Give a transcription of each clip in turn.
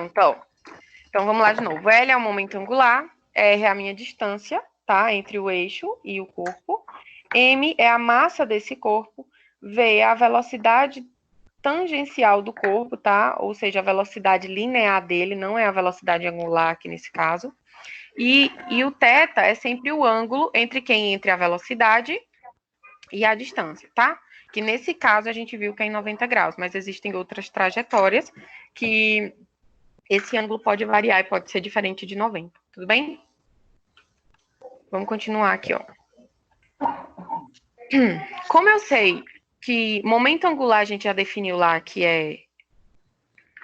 Então, vamos lá de novo. L é o momento angular, R é a minha distância, tá? Entre o eixo e o corpo. M é a massa desse corpo. V é a velocidade tangencial do corpo, tá? Ou seja, a velocidade linear dele, não é a velocidade angular aqui nesse caso. E o θ é sempre o ângulo entre a velocidade e a distância, tá? Que nesse caso a gente viu que é em 90 graus, mas existem outras trajetórias que esse ângulo pode variar e pode ser diferente de 90, tudo bem? Vamos continuar aqui, ó. Como eu sei que momento angular a gente já definiu lá que é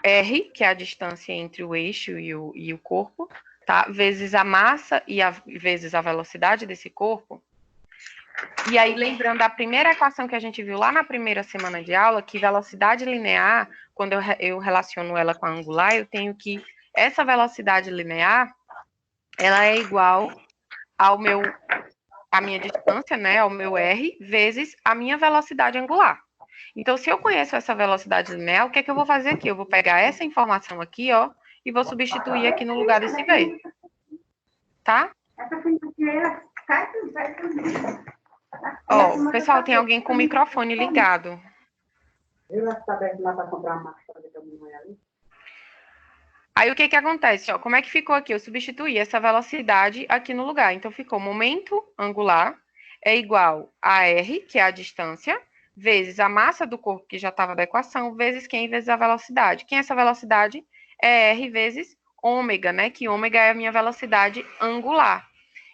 R, que é a distância entre o eixo e o corpo, tá? Vezes a massa vezes a velocidade desse corpo. E aí, lembrando da primeira equação que a gente viu lá na primeira semana de aula, que velocidade linear, quando eu relaciono ela com a angular, eu tenho que essa velocidade linear, ela é igual a minha distância, né, ao meu R, vezes a minha velocidade angular. Então, se eu conheço essa velocidade linear, o que é que eu vou fazer aqui? Eu vou pegar essa informação aqui, ó, e vou substituir aqui no lugar desse V. Tá? Ó, pessoal, tem alguém com o microfone ligado. Aí, o que que acontece? Ó, como é que ficou aqui? Eu substituí essa velocidade aqui no lugar. Então, ficou momento angular é igual a R, que é a distância, vezes a massa do corpo, que já estava da equação, vezes quem? Vezes a velocidade. Quem é essa velocidade? É R vezes ômega, né? Que ômega é a minha velocidade angular.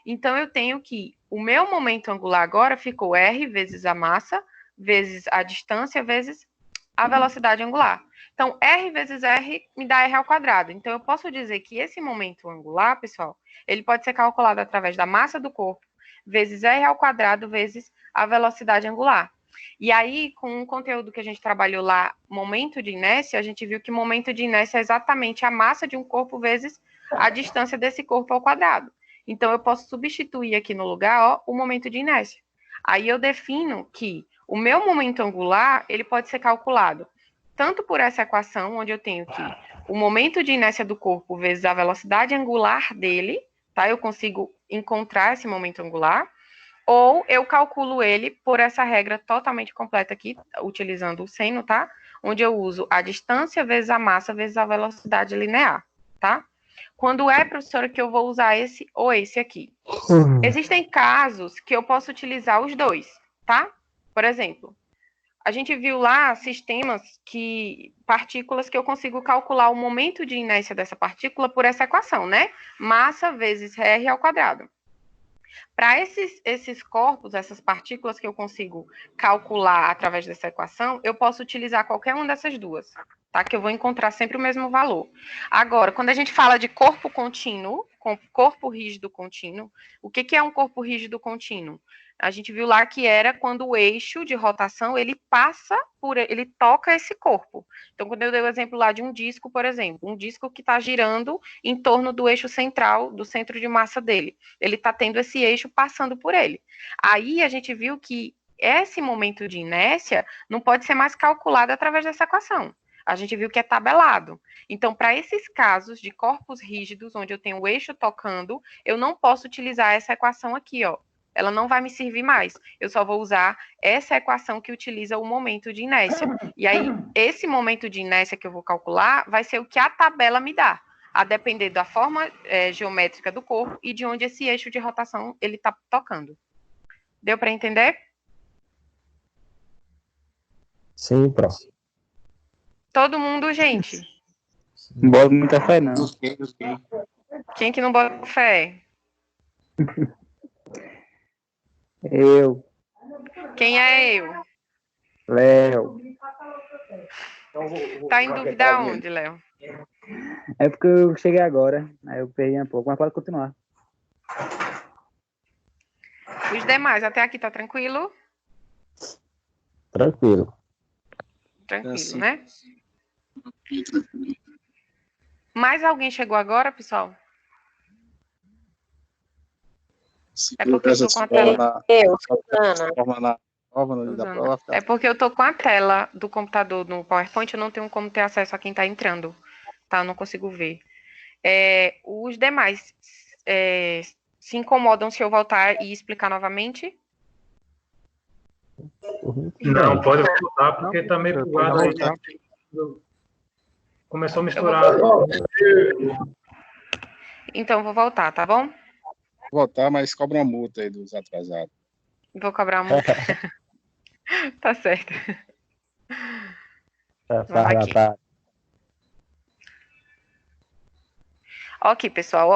Então, eu tenho que o meu momento angular agora ficou R vezes a massa, vezes a distância, vezes a velocidade angular. Então, R vezes R me dá R ao quadrado. Então, eu posso dizer que esse momento angular, pessoal, ele pode ser calculado através da massa do corpo, vezes R ao quadrado, vezes a velocidade angular. E aí, com o conteúdo que a gente trabalhou lá, momento de inércia, a gente viu que momento de inércia é exatamente a massa de um corpo vezes a distância desse corpo ao quadrado. Então, eu posso substituir aqui no lugar, ó, o momento de inércia. Aí eu defino que o meu momento angular, ele pode ser calculado tanto por essa equação, onde eu tenho que o momento de inércia do corpo vezes a velocidade angular dele, tá? Eu consigo encontrar esse momento angular, ou eu calculo ele por essa regra totalmente completa aqui, utilizando o seno, tá? Onde eu uso a distância vezes a massa vezes a velocidade linear, tá? Quando é, professora, que eu vou usar esse ou esse aqui? Existem casos que eu posso utilizar os dois, tá? Por exemplo, a gente viu lá partículas que eu consigo calcular o momento de inércia dessa partícula por essa equação, né? Massa vezes R ao quadrado. Para esses corpos, essas partículas que eu consigo calcular através dessa equação, eu posso utilizar qualquer uma dessas duas, tá? Que eu vou encontrar sempre o mesmo valor. Agora, quando a gente fala de corpo contínuo, corpo rígido contínuo, o que é um corpo rígido contínuo? A gente viu lá que era quando o eixo de rotação, ele toca esse corpo. Então, quando eu dei o exemplo lá de um disco, por exemplo, um disco que está girando em torno do eixo central, do centro de massa dele. Ele está tendo esse eixo passando por ele. Aí a gente viu que esse momento de inércia não pode ser mais calculado através dessa equação. A gente viu que é tabelado. Então, para esses casos de corpos rígidos, onde eu tenho o eixo tocando, eu não posso utilizar essa equação aqui, ó. Ela não vai me servir mais. Eu só vou usar essa equação que utiliza o momento de inércia. E aí, esse momento de inércia que eu vou calcular vai ser o que a tabela me dá, a depender da forma geométrica do corpo e de onde esse eixo de rotação ele está tocando. Deu para entender? Sim, prof. Todo mundo, gente? Não bota muita fé, não. Quem que não bota fé? Eu. Quem é eu? Léo. Tá em dúvida onde, Léo? É porque eu cheguei agora, aí eu perdi um pouco, mas pode continuar. Os demais, até aqui tá tranquilo? Tranquilo. Tranquilo, né? Mais alguém chegou agora, pessoal? É porque eu tô com a tela. Susana. É porque eu tô com a tela do computador no PowerPoint, eu não tenho como ter acesso a quem tá entrando. tá? Eu não consigo ver. Os demais se incomodam se eu voltar e explicar novamente? Não, pode voltar, porque está meio bugado aí. Tá? Começou a misturar. Então, vou voltar, tá bom? Votar, mas cobra uma multa aí dos atrasados. Vou cobrar uma multa. Tá certo. Vamos aqui. Ok, pessoal,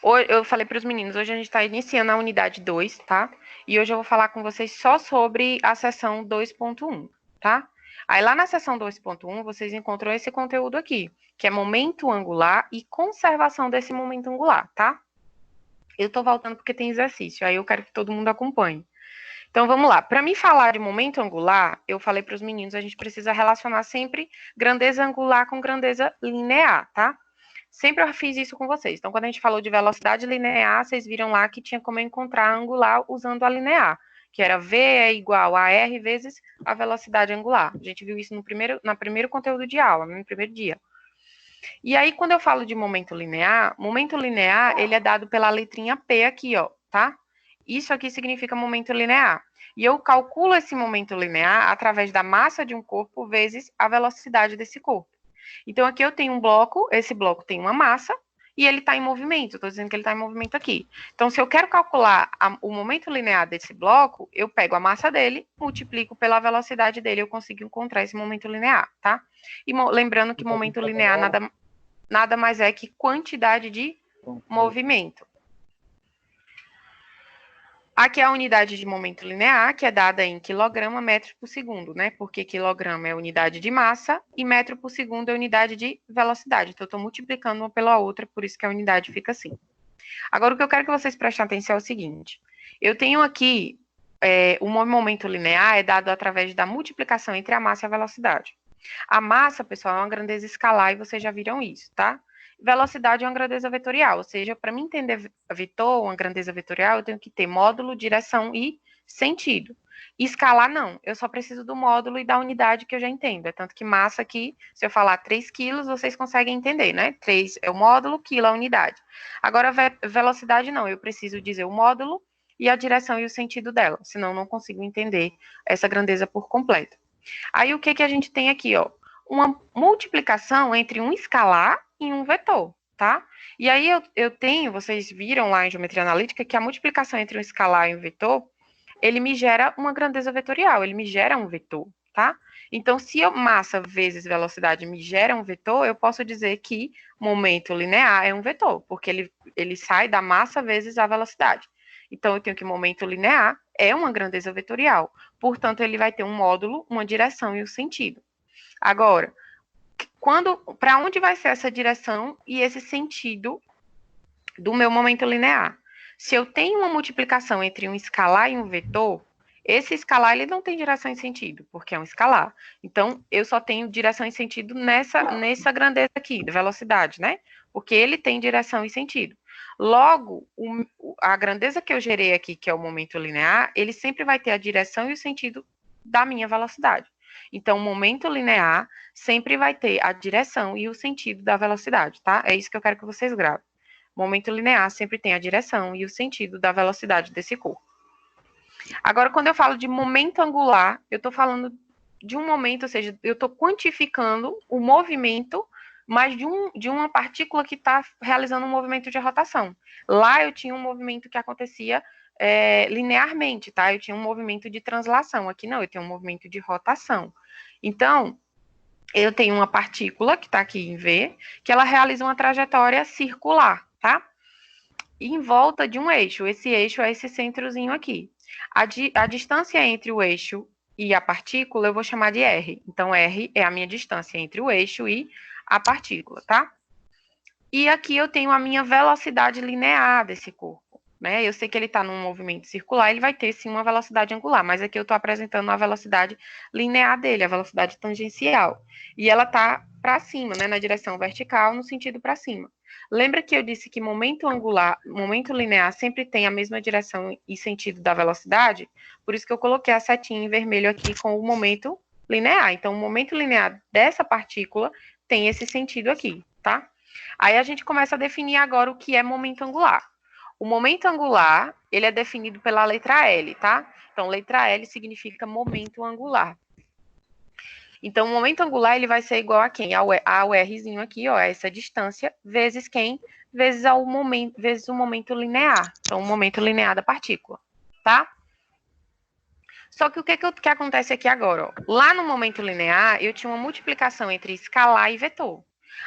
ó. Eu falei para os meninos, hoje a gente está iniciando a unidade 2, tá? E hoje eu vou falar com vocês só sobre a seção 2.1, tá? Aí lá na seção 2.1, vocês encontram esse conteúdo aqui, que é momento angular e conservação desse momento angular, tá? Eu tô voltando porque tem exercício, aí eu quero que todo mundo acompanhe. Então, vamos lá. Para mim falar de momento angular, eu falei para os meninos, a gente precisa relacionar sempre grandeza angular com grandeza linear, tá? Sempre eu fiz isso com vocês. Então, quando a gente falou de velocidade linear, vocês viram lá que tinha como eu encontrar a angular usando a linear, que era V é igual a R vezes a velocidade angular. A gente viu isso no primeiro conteúdo de aula, no primeiro dia. E aí, quando eu falo de momento linear, ele é dado pela letrinha P aqui, ó, tá? Isso aqui significa momento linear. E eu calculo esse momento linear através da massa de um corpo vezes a velocidade desse corpo. Então, aqui eu tenho um bloco, esse bloco tem uma massa, e ele está em movimento, estou dizendo que ele está em movimento aqui. Então, se eu quero calcular o momento linear desse bloco, eu pego a massa dele, multiplico pela velocidade dele, eu consigo encontrar esse momento linear, tá? E lembrando que momento linear nada mais é que quantidade de movimento. Aqui é a unidade de momento linear, que é dada em quilograma, metro por segundo, né? Porque quilograma é unidade de massa e metro por segundo é unidade de velocidade. Então, eu estou multiplicando uma pela outra, por isso que a unidade fica assim. Agora, o que eu quero que vocês prestem atenção é o seguinte. Eu tenho aqui, o momento linear é dado através da multiplicação entre a massa e a velocidade. A massa, pessoal, é uma grandeza escalar e vocês já viram isso, tá? Velocidade é uma grandeza vetorial, ou seja, para mim entender vetor, uma grandeza vetorial, eu tenho que ter módulo, direção e sentido. Escalar, não. Eu só preciso do módulo e da unidade que eu já entendo. É tanto que massa aqui, se eu falar 3 quilos, vocês conseguem entender, né? 3 é o módulo, quilo é a unidade. Agora, velocidade, não. Eu preciso dizer o módulo e a direção e o sentido dela, senão eu não consigo entender essa grandeza por completo. Aí, o que a gente tem aqui, ó? Uma multiplicação entre um escalar e um vetor, tá? E aí eu tenho, vocês viram lá em geometria analítica, que a multiplicação entre um escalar e um vetor, ele me gera uma grandeza vetorial, ele me gera um vetor, tá? Então, se massa vezes velocidade me gera um vetor, eu posso dizer que momento linear é um vetor, porque ele sai da massa vezes a velocidade. Então, eu tenho que momento linear é uma grandeza vetorial, portanto, ele vai ter um módulo, uma direção e um sentido. Agora, para onde vai ser essa direção e esse sentido do meu momento linear? Se eu tenho uma multiplicação entre um escalar e um vetor, esse escalar ele não tem direção e sentido, porque é um escalar. Então, eu só tenho direção e sentido nessa grandeza aqui, de velocidade, né? Porque ele tem direção e sentido. Logo, a grandeza que eu gerei aqui, que é o momento linear, ele sempre vai ter a direção e o sentido da minha velocidade. Então, o momento linear sempre vai ter a direção e o sentido da velocidade, tá? É isso que eu quero que vocês gravem. Momento linear sempre tem a direção e o sentido da velocidade desse corpo. Agora, quando eu falo de momento angular, eu estou falando de um momento, ou seja, eu estou quantificando o movimento, mas de uma partícula que está realizando um movimento de rotação. Lá eu tinha um movimento que acontecia linearmente, tá? Eu tinha um movimento de translação. Aqui não, eu tenho um movimento de rotação. Então, eu tenho uma partícula, que está aqui em V, que ela realiza uma trajetória circular, tá? E em volta de um eixo. Esse eixo é esse centrozinho aqui. A distância entre o eixo e a partícula eu vou chamar de R. Então, R é a minha distância entre o eixo e a partícula, tá? E aqui eu tenho a minha velocidade linear desse corpo. Né? Eu sei que ele está num movimento circular, ele vai ter sim uma velocidade angular, mas aqui eu estou apresentando a velocidade linear dele, a velocidade tangencial. E ela está para cima, né? Na direção vertical, no sentido para cima. Lembra que eu disse que momento linear sempre tem a mesma direção e sentido da velocidade? Por isso que eu coloquei a setinha em vermelho aqui com o momento linear. Então, o momento linear dessa partícula tem esse sentido aqui, tá? Aí a gente começa a definir agora o que é momento angular. O momento angular, ele é definido pela letra L, tá? Então, letra L significa momento angular. Então, o momento angular, ele vai ser igual a quem? Ao Rzinho aqui, ó, essa distância, vezes quem? Vezes o momento linear. Então, o momento linear da partícula, tá? Só que o que acontece aqui agora? Ó? Lá no momento linear, eu tinha uma multiplicação entre escalar e vetor.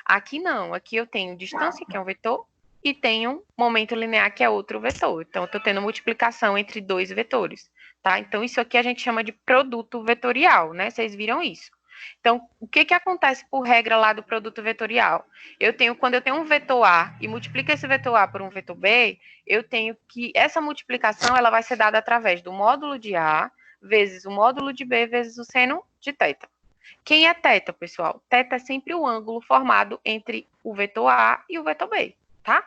Aqui não, aqui eu tenho distância, que é um vetor, e tenho momento linear, que é outro vetor. Então, eu estou tendo multiplicação entre dois vetores, tá? Então, isso aqui a gente chama de produto vetorial, né? Vocês viram isso. Então, o que acontece por regra lá do produto vetorial? Quando eu tenho um vetor A e multiplico esse vetor A por um vetor B, eu tenho que essa multiplicação ela vai ser dada através do módulo de A vezes o módulo de B vezes o seno de θ. Quem é θ, pessoal? θ é sempre o ângulo formado entre o vetor A e o vetor B, tá?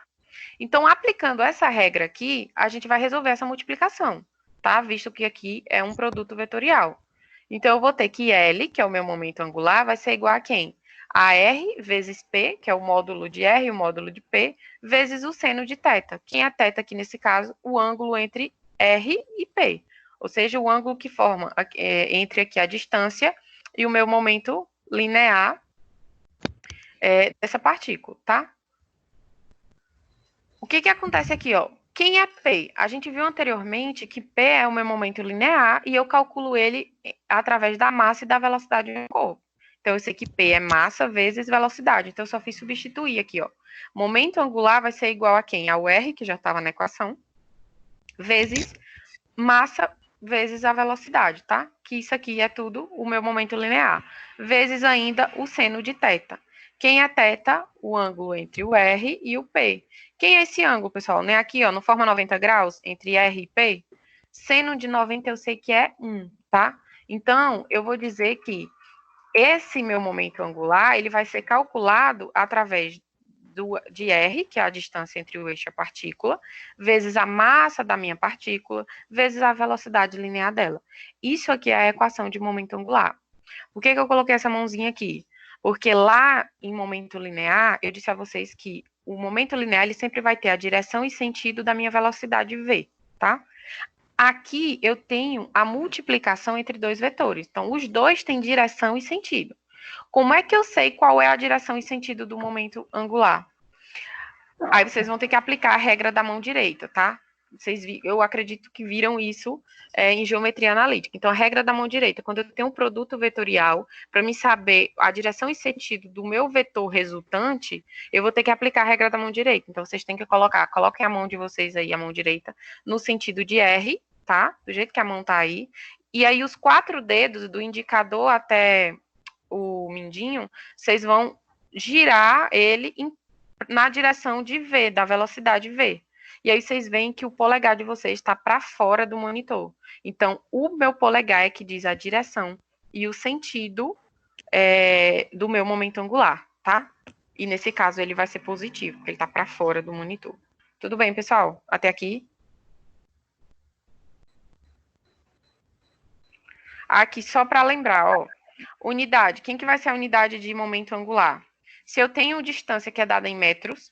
Então, aplicando essa regra aqui, a gente vai resolver essa multiplicação, tá? Visto que aqui é um produto vetorial. Então, eu vou ter que L, que é o meu momento angular, vai ser igual a quem? A R vezes P, que é o módulo de R e o módulo de P, vezes o seno de θ. Quem é θ aqui nesse caso? O ângulo entre R e P. Ou seja, o ângulo que forma entre aqui a distância e o meu momento linear dessa partícula, tá? O que acontece aqui, ó? Quem é P? A gente viu anteriormente que P é o meu momento linear e eu calculo ele através da massa e da velocidade do corpo. Então, eu sei que P é massa vezes velocidade. Então, eu só fiz substituir aqui, ó. Momento angular vai ser igual a quem? Ao R, que já estava na equação, vezes massa vezes a velocidade, tá? Que isso aqui é tudo o meu momento linear. Vezes ainda o seno de θ. Quem é θ? O ângulo entre o R e o P. Quem é esse ângulo, pessoal? Né? Aqui, ó, não forma 90 graus entre R e P? Seno de 90 eu sei que é 1, tá? Então, eu vou dizer que esse meu momento angular, ele vai ser calculado através de R, que é a distância entre o eixo e a partícula, vezes a massa da minha partícula, vezes a velocidade linear dela. Isso aqui é a equação de momento angular. Por que eu coloquei essa mãozinha aqui? Porque lá em momento linear, eu disse a vocês que o momento linear ele sempre vai ter a direção e sentido da minha velocidade v, tá? Aqui eu tenho a multiplicação entre dois vetores. Então, os dois têm direção e sentido. Como é que eu sei qual é a direção e sentido do momento angular? Aí vocês vão ter que aplicar a regra da mão direita, tá? Eu acredito que viram isso em geometria analítica. Então, a regra da mão direita, quando eu tenho um produto vetorial, para me saber a direção e sentido do meu vetor resultante, eu vou ter que aplicar a regra da mão direita. Então, vocês têm que coloquem a mão de vocês aí, a mão direita, no sentido de R, tá? Do jeito que a mão tá aí. E aí, os 4 dedos, do indicador até o mindinho, vocês vão girar ele na direção de V, da velocidade V. E aí vocês veem que o polegar de vocês está para fora do monitor. Então, o meu polegar é que diz a direção e o sentido do meu momento angular, tá? E nesse caso ele vai ser positivo, porque ele está para fora do monitor. Tudo bem, pessoal? Até aqui? Aqui, só para lembrar, ó. Unidade. Quem que vai ser a unidade de momento angular? Se eu tenho distância que é dada em metros,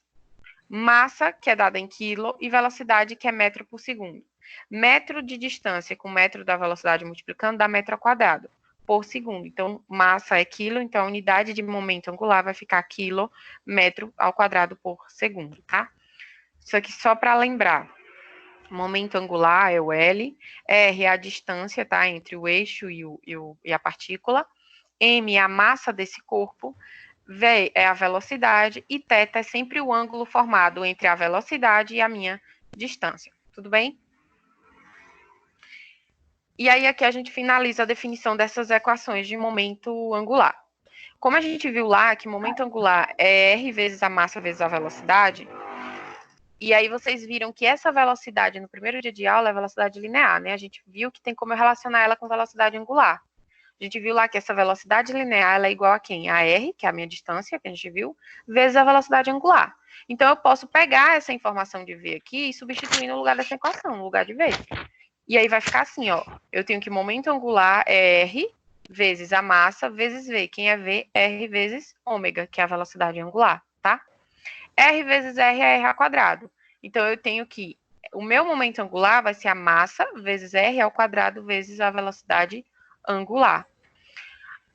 massa, que é dada em quilo, e velocidade, que é metro por segundo. Metro de distância com metro da velocidade multiplicando dá metro ao quadrado por segundo. Então, massa é quilo, então a unidade de momento angular vai ficar quilo metro ao quadrado por segundo, tá? Isso aqui só para lembrar. Momento angular é o L, R é a distância, tá? Entre o eixo e a partícula, M é a massa desse corpo, V é a velocidade e θ é sempre o ângulo formado entre a velocidade e a minha distância. Tudo bem? E aí aqui a gente finaliza a definição dessas equações de momento angular. Como a gente viu lá que momento angular é R vezes a massa vezes a velocidade, e aí vocês viram que essa velocidade no primeiro dia de aula é velocidade linear, né? A gente viu que tem como eu relacionar ela com velocidade angular. A gente viu lá que essa velocidade linear ela é igual a quem? A R, que é a minha distância, que a gente viu, vezes a velocidade angular. Então, eu posso pegar essa informação de V aqui e substituir no lugar dessa equação, no lugar de V. E aí vai ficar assim, ó. Eu tenho que momento angular é R vezes a massa, vezes V. Quem é V? R vezes ômega, que é a velocidade angular, tá? R vezes R é R ao quadrado. Então, eu tenho que o meu momento angular vai ser a massa vezes R ao quadrado vezes a velocidade angular.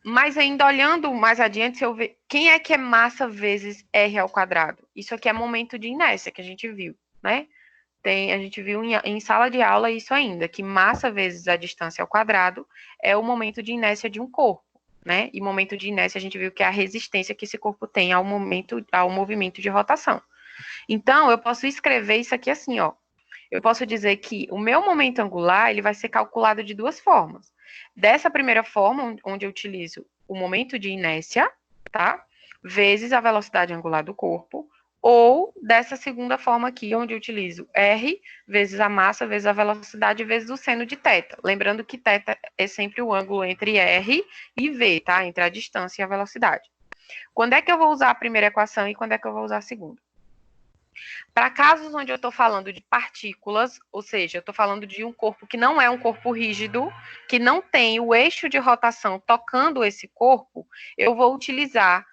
Mas ainda olhando mais adiante, se eu ver quem é que é massa vezes R ao quadrado? Isso aqui é momento de inércia que a gente viu, né? A gente viu em sala de aula isso ainda, que massa vezes a distância ao quadrado é o momento de inércia de um corpo, né? E momento de inércia a gente viu que é a resistência que esse corpo tem ao movimento de rotação. Então, eu posso escrever isso aqui assim, ó. Eu posso dizer que o meu momento angular ele vai ser calculado de duas formas. Dessa primeira forma, onde eu utilizo o momento de inércia, tá? Vezes a velocidade angular do corpo, ou dessa segunda forma aqui, onde eu utilizo R vezes a massa vezes a velocidade vezes o seno de θ. Lembrando que θ é sempre o ângulo entre R e V, tá? Entre a distância e a velocidade. Quando é que eu vou usar a primeira equação e quando é que eu vou usar a segunda? Para casos onde eu estou falando de partículas, ou seja, eu estou falando de um corpo que não é um corpo rígido, que não tem o eixo de rotação tocando esse corpo, eu vou utilizar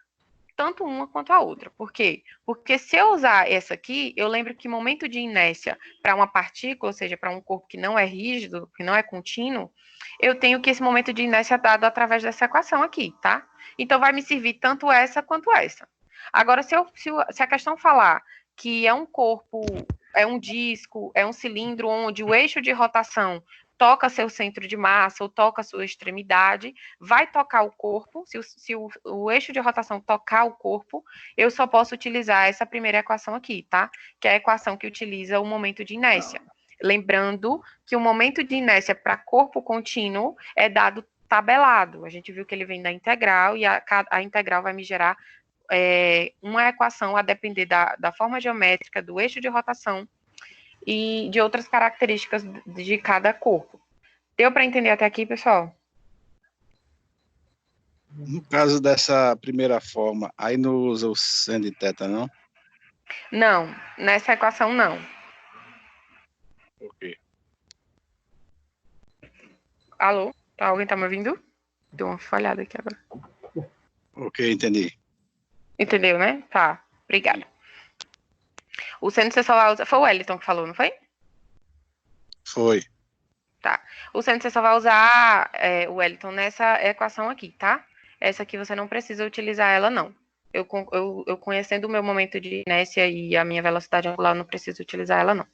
tanto uma quanto a outra. Por quê? Porque se eu usar essa aqui, eu lembro que momento de inércia para uma partícula, ou seja, para um corpo que não é rígido, que não é contínuo, eu tenho que esse momento de inércia dado através dessa equação aqui, tá? Então, vai me servir tanto essa quanto essa. Agora, se a questão falar que é um corpo, é um disco, é um cilindro onde o eixo de rotação toca seu centro de massa ou toca sua extremidade, vai tocar o corpo, se o eixo de rotação tocar o corpo, eu só posso utilizar essa primeira equação aqui, tá? Que é a equação que utiliza o momento de inércia. Lembrando que o momento de inércia para corpo contínuo é dado tabelado. A gente viu que ele vem da integral e a integral vai me gerar uma equação a depender da forma geométrica, do eixo de rotação e de outras características de cada corpo. Deu para entender até aqui, pessoal? No caso dessa primeira forma, aí não usa o seno de θ, não? Não, nessa equação não. Por quê? Alô? Alguém tá me ouvindo? Deu uma falhada aqui agora. Ok, entendi. Entendeu, né? Tá, obrigada. O seno você só vai usar... Foi o Wellington que falou, não foi? Foi. Tá. O seno você só vai usar, o Wellington, nessa equação aqui, tá? Essa aqui você não precisa utilizar ela, não. Eu conhecendo o meu momento de inércia e a minha velocidade angular, eu não preciso utilizar ela, não.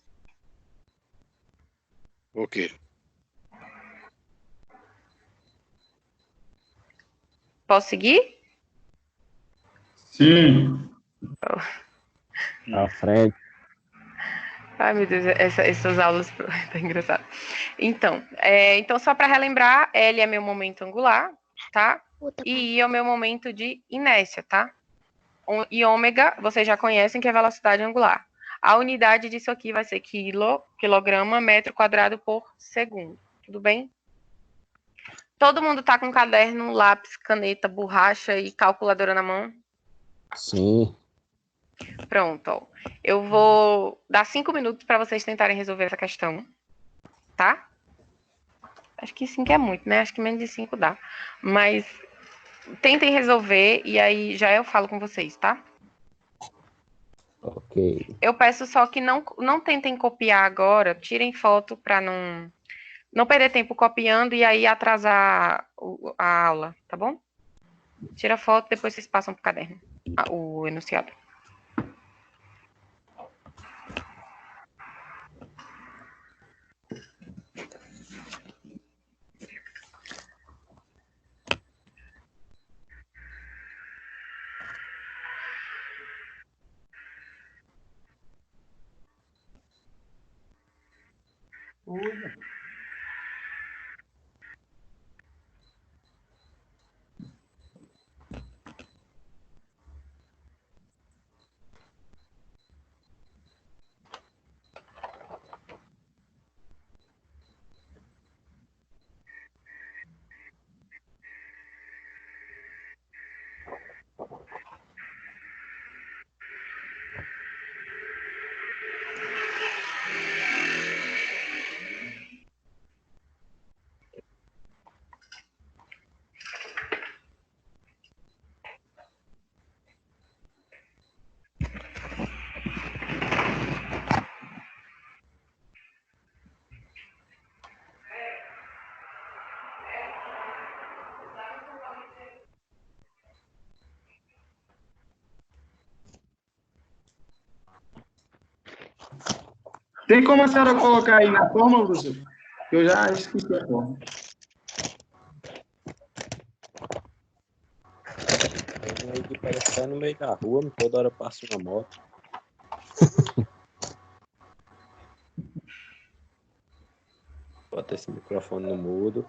Ok. Posso seguir? Sim. Na frente. Ai, meu Deus, essas aulas tá engraçado. Então, só para relembrar, L é meu momento angular, tá? E I é o meu momento de inércia, tá? E ômega, vocês já conhecem que é velocidade angular. A unidade disso aqui vai ser quilograma, metro quadrado por segundo. Tudo bem? Todo mundo tá com caderno, lápis, caneta, borracha e calculadora na mão? Sim. Pronto, ó. Eu vou dar 5 minutos para vocês tentarem resolver essa questão, tá? Acho que 5 é muito, né? Acho que menos de 5 dá. Mas tentem resolver e aí já eu falo com vocês, tá? Ok. Eu peço só que não tentem copiar agora, tirem foto para não perder tempo copiando e aí atrasar a aula, tá bom? Tira foto, depois vocês passam pro caderno, o enunciado. Tem como a senhora colocar aí na fórmula, professor? Eu já esqueci a fórmula. Tem aí que parece que tá no meio da rua, toda hora passa uma moto. Bota esse microfone no mudo.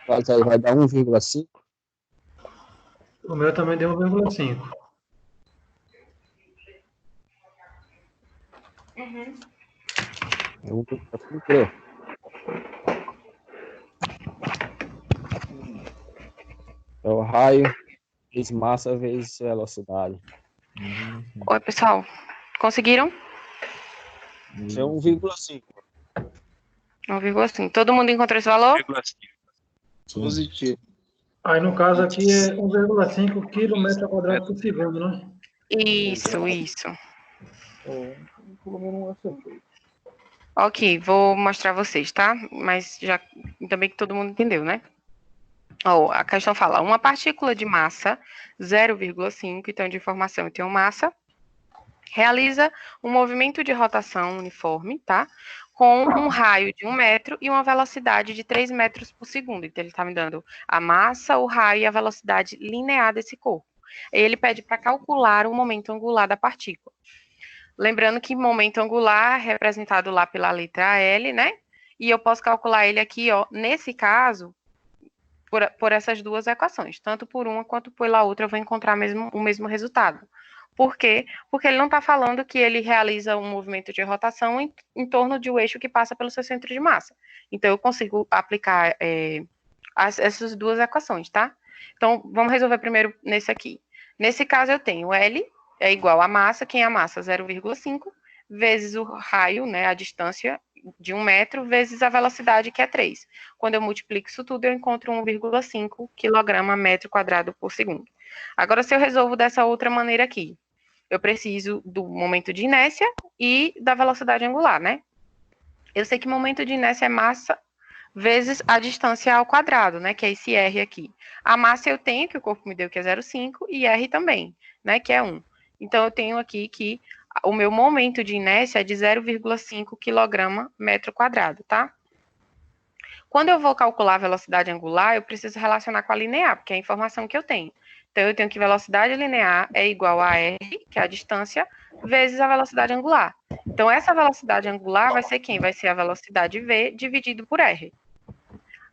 Mas aí vai dar 1,5. O meu também deu 1,5. É 1,5. É o raio vezes massa vezes velocidade. Oi, pessoal. Conseguiram? Isso é 1,5. 1,5. Todo mundo encontrou esse valor? Positivo. Aí, no caso aqui, é 1,5 quilômetro quadrado por segundo, né? Isso. Ok, vou mostrar vocês, tá? Mas já também que todo mundo entendeu, né? Ó, a questão fala, uma partícula de massa 0,5, então de informação eu tenho massa, realiza um movimento de rotação uniforme, tá? Com um raio de 1 metro e uma velocidade de 3 metros por segundo. Então, ele está me dando a massa, o raio e a velocidade linear desse corpo. Ele pede para calcular o momento angular da partícula. Lembrando que momento angular é representado lá pela letra L, né? E eu posso calcular ele aqui, ó, nesse caso, por essas duas equações. Tanto por uma quanto pela outra eu vou encontrar o mesmo resultado. Por quê? Porque ele não está falando que ele realiza um movimento de rotação em torno de um eixo que passa pelo seu centro de massa. Então, eu consigo aplicar essas duas equações, tá? Então, vamos resolver primeiro nesse aqui. Nesse caso, eu tenho L é igual a massa, quem é a massa? 0,5, vezes o raio, né, a distância de 1 metro, vezes a velocidade, que é 3. Quando eu multiplico isso tudo, eu encontro 1,5 quilograma metro quadrado por segundo. Agora, se eu resolvo dessa outra maneira aqui, eu preciso do momento de inércia e da velocidade angular, né? Eu sei que momento de inércia é massa vezes a distância ao quadrado, né? Que é esse R aqui. A massa eu tenho, que o corpo me deu, que é 0,5, e R também, né? Que é 1. Então, eu tenho aqui que o meu momento de inércia é de 0,5 quilograma metro quadrado, tá? Quando eu vou calcular a velocidade angular, eu preciso relacionar com a linear, porque é a informação que eu tenho. Então, eu tenho que velocidade linear é igual a R, que é a distância, vezes a velocidade angular. Então, essa velocidade angular vai ser quem? Vai ser a velocidade V dividido por R.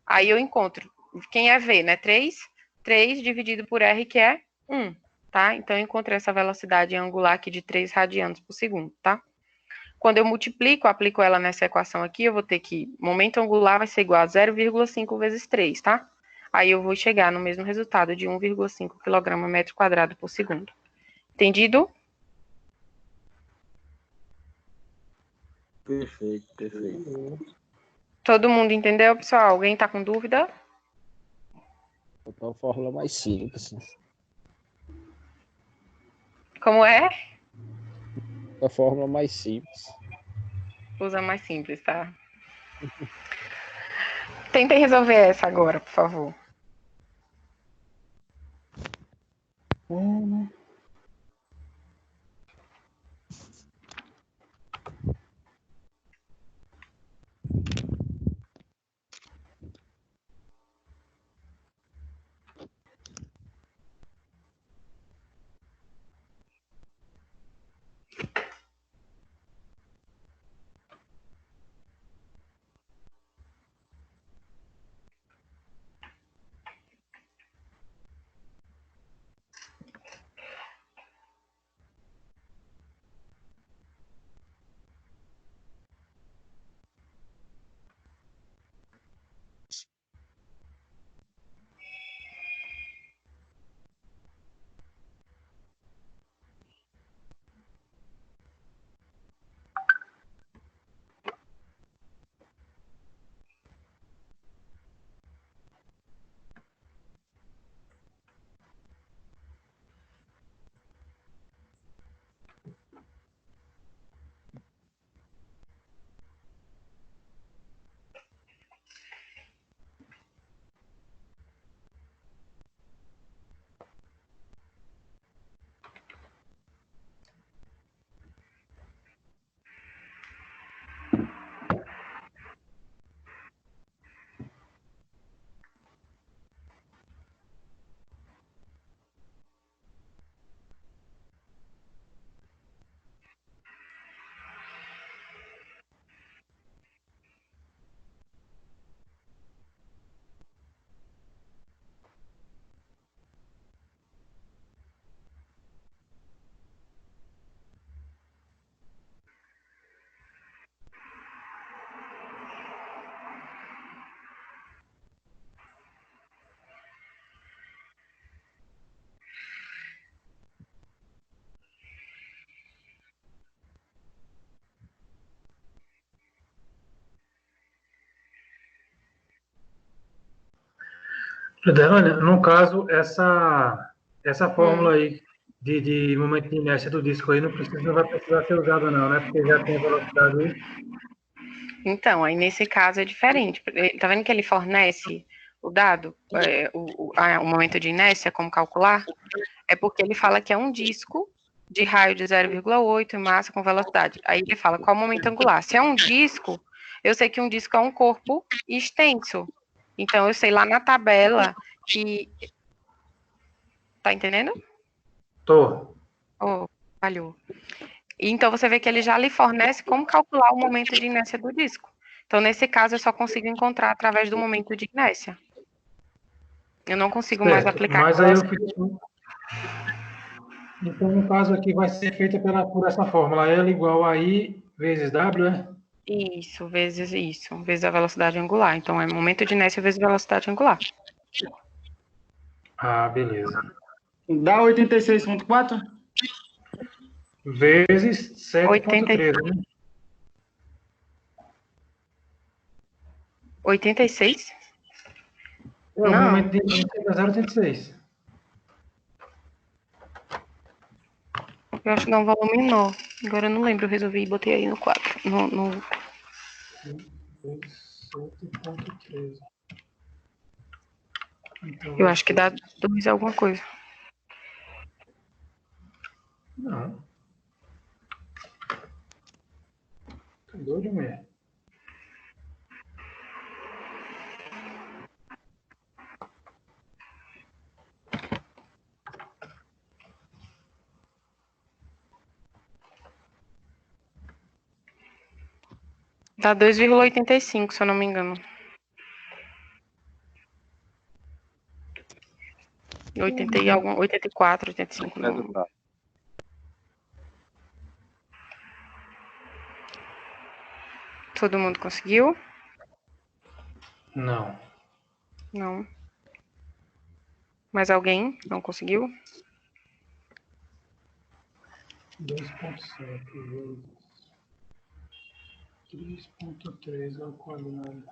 Aí eu encontro, quem é V, né? 3 dividido por R, que é 1, tá? Então, eu encontrei essa velocidade angular aqui de 3 radianos por segundo, tá? Quando eu multiplico, aplico ela nessa equação aqui, eu vou ter que momento angular vai ser igual a 0,5 vezes 3, tá? Aí eu vou chegar no mesmo resultado de 1,5 quilograma metro quadrado por segundo. Entendido? Perfeito. Todo mundo entendeu, pessoal? Alguém tá com dúvida? Botar uma fórmula mais simples. Como é? A fórmula mais simples. Usa mais simples, tá? Tentem resolver essa agora, por favor. Olha, no caso, essa fórmula aí de momento de inércia do disco aí não vai precisar ser usada não, né? Porque já tem a velocidade aí. Então, aí nesse caso é diferente. Tá vendo que ele fornece o dado, o momento de inércia, como calcular? É porque ele fala que é um disco de raio de 0,8 e massa com velocidade. Aí ele fala qual o momento angular. Se é um disco, eu sei que um disco é um corpo extenso. Então, eu sei lá na tabela que... Tá entendendo? Tô. Oh, falhou. Então, você vê que ele já lhe fornece como calcular o momento de inércia do disco. Então, nesse caso, eu só consigo encontrar através do momento de inércia. Eu não consigo mais aplicar. Mas aí eu fico... Então, no caso aqui, vai ser feita por essa fórmula. L igual a I vezes W, né? Isso, vezes a velocidade angular. Então, é momento de inércia vezes velocidade angular. Ah, beleza. Dá 86,4? Vezes 7,13, né? 86? O momento de inércia é 0,86. Eu acho que dá um valor menor. Agora eu não lembro, eu resolvi e botei aí no quadro. Vezes 7,13. Então, Eu acho que dá 2 alguma coisa. Não. Tá doido, mulher? Dá 2,85, se eu não me engano. 84, 85. Não. Todo mundo conseguiu? Não. Não. Mais alguém não conseguiu? 2,7 vezes 3,3 ao quadrado.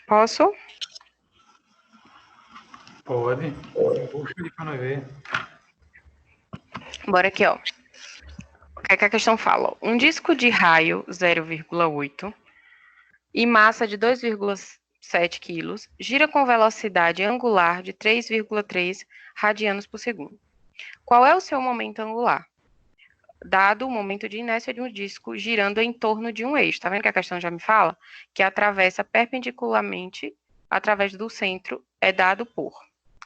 Posso? Pode. Puxa aí pra nós ver. Bora aqui, ó. O que é que a questão fala? Um disco de raio 0,8 e massa de 2,7 quilos gira com velocidade angular de 3,3 radianos por segundo. Qual é o seu momento angular? Dado o momento de inércia de um disco girando em torno de um eixo. Tá vendo que a questão já me fala? Que atravessa perpendicularmente através do centro é dado por.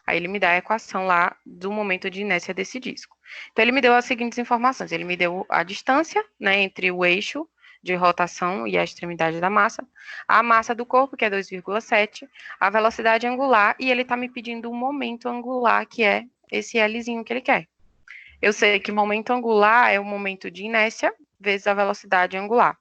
Aí ele me dá a equação lá do momento de inércia desse disco. Então ele me deu as seguintes informações. Ele me deu a distância, né, entre o eixo de rotação e a extremidade da massa, a massa do corpo, que é 2,7, a velocidade angular, e ele está me pedindo um momento angular, que é esse Lzinho que ele quer. Eu sei que momento angular é o momento de inércia vezes a velocidade angular.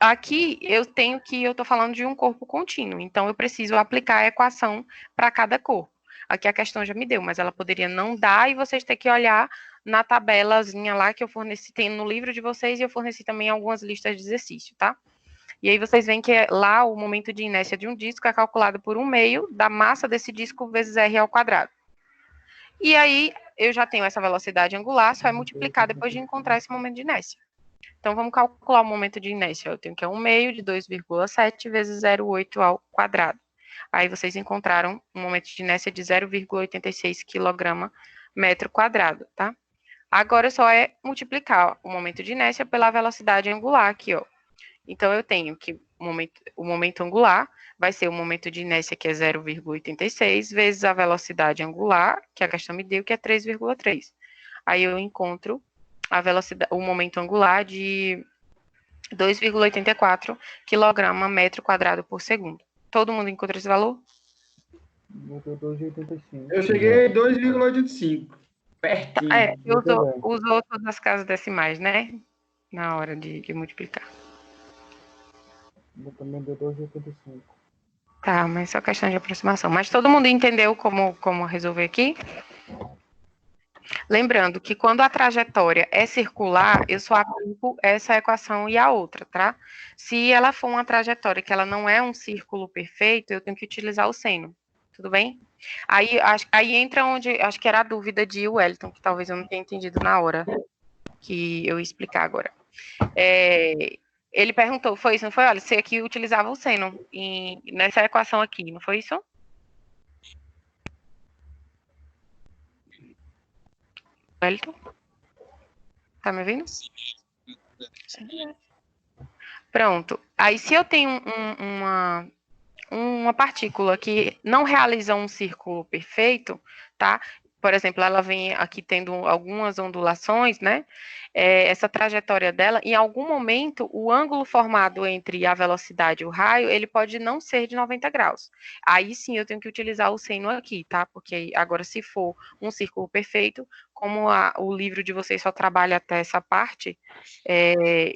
Aqui eu estou falando de um corpo contínuo, então eu preciso aplicar a equação para cada corpo. Aqui a questão já me deu, mas ela poderia não dar e vocês ter que olhar na tabelazinha lá que eu forneci, tem no livro de vocês, e eu forneci também algumas listas de exercício, tá? E aí vocês veem que lá o momento de inércia de um disco é calculado por 1/2 da massa desse disco vezes r ao quadrado. E aí eu já tenho essa velocidade angular, só é multiplicar depois de encontrar esse momento de inércia. Então, vamos calcular o momento de inércia. Eu tenho que é 1 meio de 2,7 vezes 0,8 ao quadrado. Aí vocês encontraram um momento de inércia de 0,86 kg metro quadrado, tá? Agora só é multiplicar o momento de inércia pela velocidade angular aqui, ó. Então, eu tenho que o momento angular vai ser o momento de inércia, que é 0,86, vezes a velocidade angular, que a questão me deu, que é 3,3. Aí eu encontro a velocidade, o momento angular de 2,84 kg metro quadrado por segundo. Todo mundo encontra esse valor? Botou 2,85. Eu cheguei 2,85. Pertinho. Usou todas as casas decimais, né? Na hora de multiplicar. Eu também deu 2,85. Tá, mas só questão de aproximação. Mas todo mundo entendeu como resolver aqui? Lembrando que quando a trajetória é circular, eu só aplico essa equação e a outra, tá? Se ela for uma trajetória que ela não é um círculo perfeito, eu tenho que utilizar o seno. Tudo bem? Aí entra onde, acho que era a dúvida de Wellington, que talvez eu não tenha entendido na hora que eu ia explicar agora. Ele perguntou, foi isso, não foi? Olha, você aqui utilizava o seno nessa equação aqui, não foi isso? Wellington? Tá me ouvindo? Pronto. Aí, se eu tenho uma partícula que não realiza um círculo perfeito, tá? Por exemplo, ela vem aqui tendo algumas ondulações, né? Essa trajetória dela, em algum momento, o ângulo formado entre a velocidade e o raio, ele pode não ser de 90 graus. Aí sim eu tenho que utilizar o seno aqui, tá? Porque agora, se for um círculo perfeito, como o livro de vocês só trabalha até essa parte,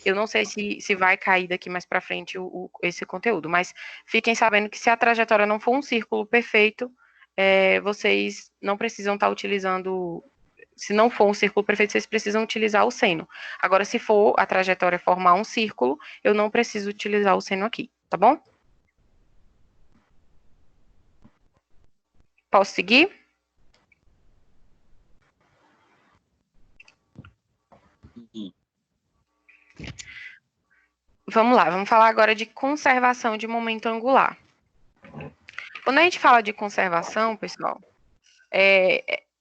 eu não sei se vai cair daqui mais para frente esse conteúdo, mas fiquem sabendo que se a trajetória não for um círculo perfeito, vocês não precisam estar utilizando, se não for um círculo perfeito, vocês precisam utilizar o seno. Agora, se for a trajetória formar um círculo, eu não preciso utilizar o seno aqui, tá bom? Posso seguir? Vamos lá, vamos falar agora de conservação de momento angular. Quando a gente fala de conservação, pessoal,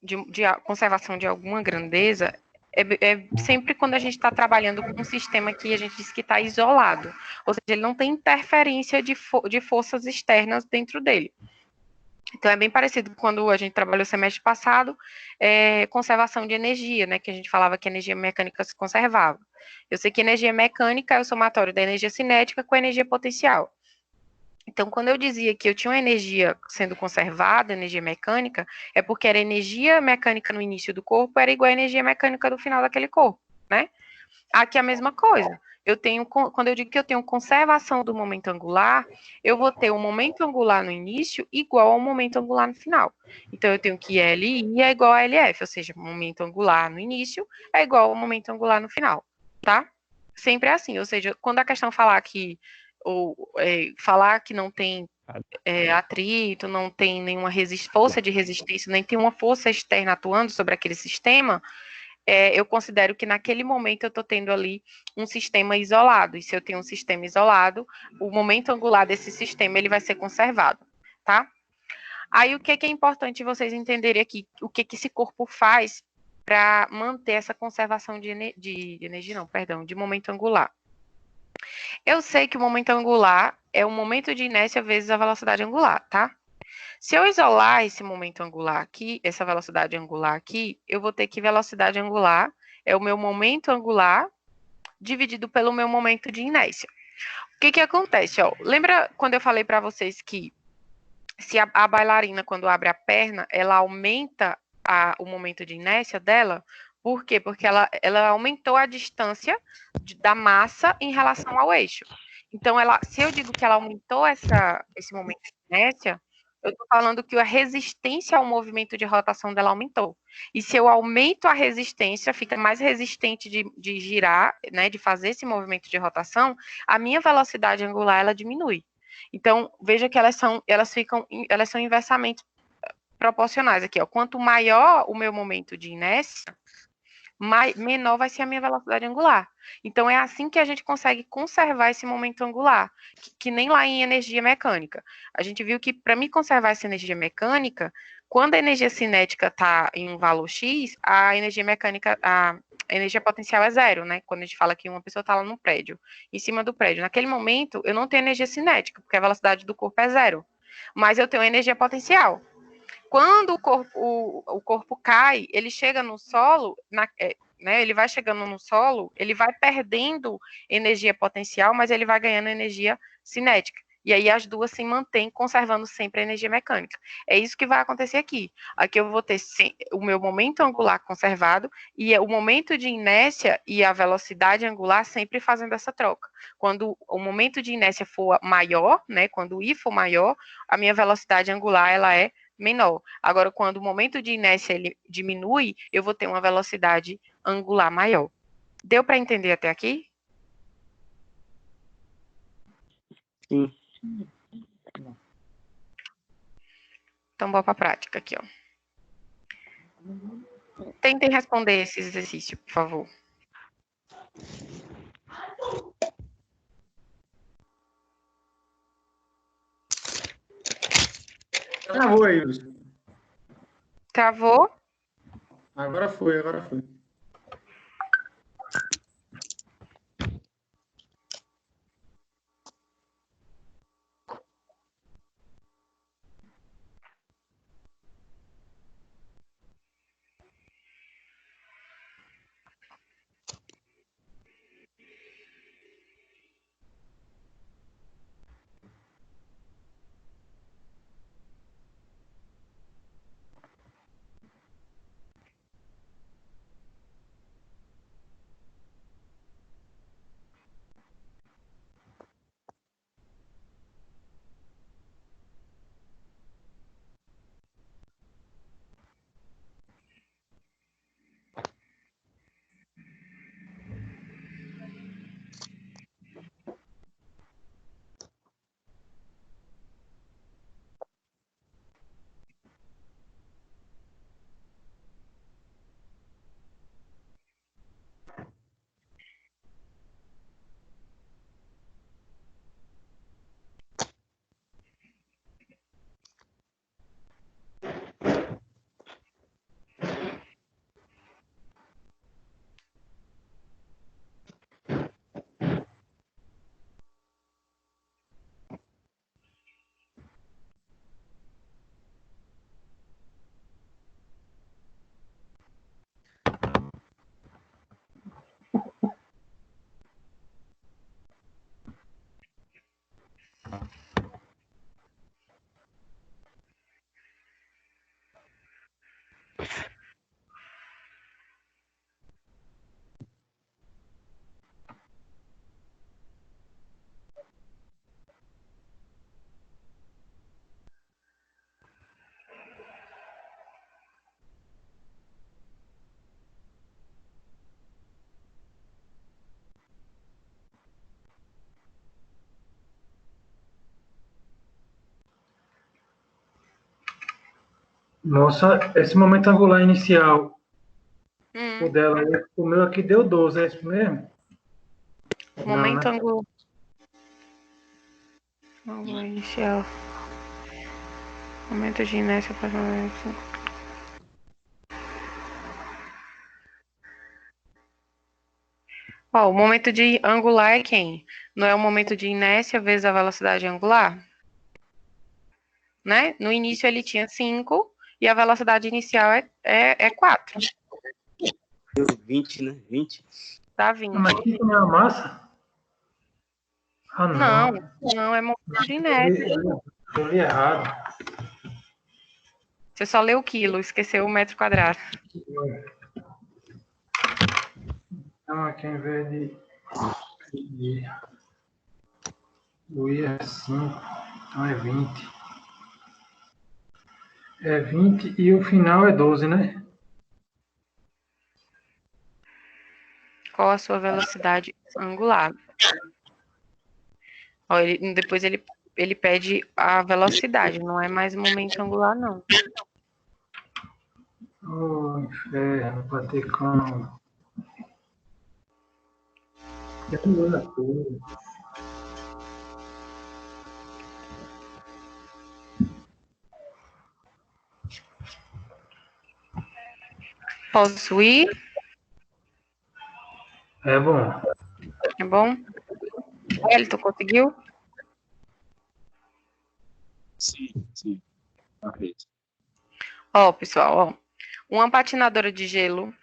de conservação de alguma grandeza, é sempre quando a gente está trabalhando com um sistema que a gente diz que está isolado, ou seja, ele não tem interferência de forças externas dentro dele. Então, é bem parecido quando a gente trabalhou o semestre passado, conservação de energia, né, que a gente falava que a energia mecânica se conservava. Eu sei que energia mecânica é o somatório da energia cinética com a energia potencial. Então, quando eu dizia que eu tinha uma energia sendo conservada, energia mecânica, é porque era energia mecânica no início do corpo, era igual a energia mecânica no final daquele corpo, né? Aqui é a mesma coisa. Quando eu digo que eu tenho conservação do momento angular, eu vou ter um momento angular no início igual ao momento angular no final. Então, eu tenho que LI é igual a LF, ou seja, momento angular no início é igual ao momento angular no final, tá? Sempre é assim, ou seja, quando a questão falar que falar que não tem atrito, não tem nenhuma força de resistência, nem tem uma força externa atuando sobre aquele sistema, eu considero que naquele momento eu estou tendo ali um sistema isolado, e se eu tenho um sistema isolado, o momento angular desse sistema ele vai ser conservado, tá? Aí o que é importante vocês entenderem aqui, o que esse corpo faz para manter essa conservação de energia, não, perdão, de momento angular. Eu sei que o momento angular é o momento de inércia vezes a velocidade angular, tá? Se eu isolar esse momento angular aqui, essa velocidade angular aqui, eu vou ter que velocidade angular é o meu momento angular dividido pelo meu momento de inércia. O que acontece? Ó? Lembra quando eu falei para vocês que se a bailarina, quando abre a perna, ela aumenta o momento de inércia dela? Por quê? Porque ela aumentou a distância da massa em relação ao eixo. Então, se eu digo que ela aumentou esse momento de inércia, eu estou falando que a resistência ao movimento de rotação dela aumentou. E se eu aumento a resistência, fica mais resistente de girar, né, de fazer esse movimento de rotação, a minha velocidade angular ela diminui. Então, veja que elas são inversamente proporcionais aqui. Ó. Quanto maior o meu momento de inércia, menor vai ser a minha velocidade angular. Então, é assim que a gente consegue conservar esse momento angular, que nem lá em energia mecânica. A gente viu que, para mim conservar essa energia mecânica, quando a energia cinética está em um valor X, a energia mecânica, a energia potencial é zero, né? Quando a gente fala que uma pessoa está lá no prédio, em cima do prédio. Naquele momento, eu não tenho energia cinética, porque a velocidade do corpo é zero. Mas eu tenho energia potencial. Quando o corpo cai, ele chega no solo, né, ele vai chegando no solo, ele vai perdendo energia potencial, mas ele vai ganhando energia cinética. E aí as duas se mantêm conservando sempre a energia mecânica. É isso que vai acontecer aqui. Aqui eu vou ter o meu momento angular conservado e o momento de inércia e a velocidade angular sempre fazendo essa troca. Quando o momento de inércia for maior, né, quando o I for maior, a minha velocidade angular ela é menor. Agora, quando o momento de inércia ele diminui, eu vou ter uma velocidade angular maior. Deu para entender até aqui? Sim. Então, bora para a prática aqui, ó. Tentem responder esse exercício, por favor. Travou aí, Wilson. Travou? Agora foi, agora foi. Nossa, esse momento angular inicial, o Hum, dela, o meu aqui deu 12, é isso mesmo? momento Não, né? angular inicial. Momento de inércia para Ó, o momento de angular é quem? Não é o momento de inércia vezes a velocidade angular? Né? No início ele tinha 5 e a velocidade inicial é 4. Deu 20, né? 20. Dá 20. Mas isso não é a massa? Ah, Não, não. não, é momento de inércia. Eu li errado. Você só leu o quilo, esqueceu o metro quadrado. Então, aqui ao invés o I é 5, então é 20. É 20 e o final é 12, né? Qual a sua velocidade angular? Ó, depois ele pede a velocidade, não é mais o momento angular, não. Ô, inferno, bater com... Possuir, É bom. é bom? Elton, conseguiu? Sim, sim. Acredito. Ó, pessoal, ó. Uma patinadora de gelo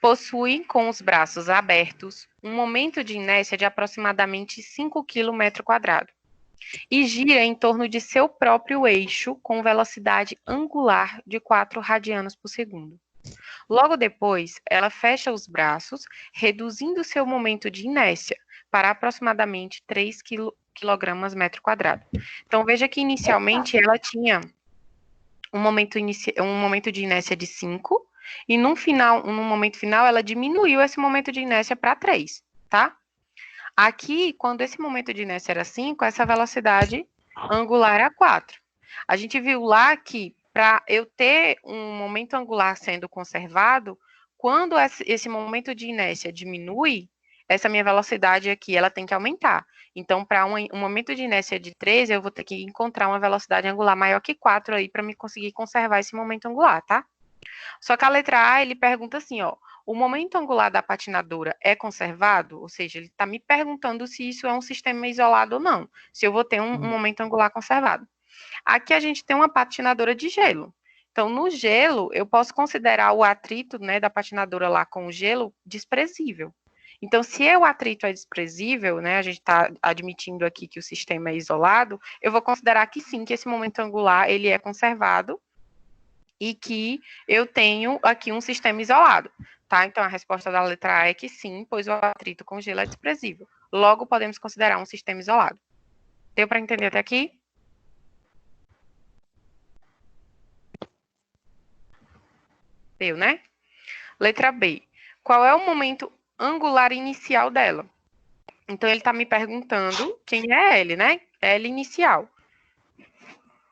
possui, com os braços abertos, um momento de inércia de aproximadamente 5 km² e gira em torno de seu próprio eixo com velocidade angular de 4 radianos por segundo. Logo depois, ela fecha os braços, reduzindo seu momento de inércia para aproximadamente 3 kg/m². Então, veja que inicialmente ela tinha um momento de inércia de 5, e no momento final, ela diminuiu esse momento de inércia para 3, tá? Aqui, quando esse momento de inércia era 5, essa velocidade angular era 4. A gente viu lá que para eu ter um momento angular sendo conservado, quando esse momento de inércia diminui, essa minha velocidade aqui ela tem que aumentar. Então, para um momento de inércia de 3, eu vou ter que encontrar uma velocidade angular maior que 4 aí para me conseguir conservar esse momento angular, tá? Só que a letra A, ele pergunta assim, ó, o momento angular da patinadora é conservado? Ou seja, ele está me perguntando se isso é um sistema isolado ou não, se eu vou ter um momento angular conservado. Aqui a gente tem uma patinadora de gelo. Então, no gelo, eu posso considerar o atrito, né, da patinadora lá com o gelo desprezível. Então, se o atrito é desprezível, né, a gente está admitindo aqui que o sistema é isolado, eu vou considerar que sim, que esse momento angular ele é conservado e que eu tenho aqui um sistema isolado, tá? Então, a resposta da letra A é que sim, pois o atrito com gelo é desprezível. Logo, podemos considerar um sistema isolado. Deu para entender até aqui? Deu, né? Letra B. Qual é o momento angular inicial dela? Então, ele está me perguntando quem é L, né? L inicial.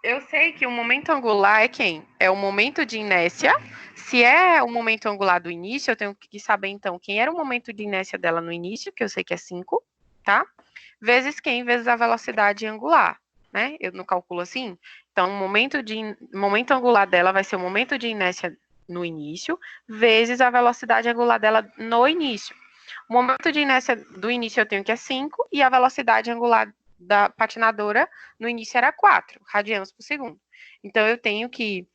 Eu sei que o momento angular é quem? É o momento de inércia. Se é o momento angular do início, eu tenho que saber, então, quem era o momento de inércia dela no início, que eu sei que é 5, tá? Vezes quem? Vezes a velocidade angular, né? Eu não calculo assim. Então, o momento angular dela vai ser o momento de inércia no início, vezes a velocidade angular dela no início. O momento de inércia do início eu tenho que é 5, e a velocidade angular da patinadora no início era 4 radianos por segundo. Então, eu tenho que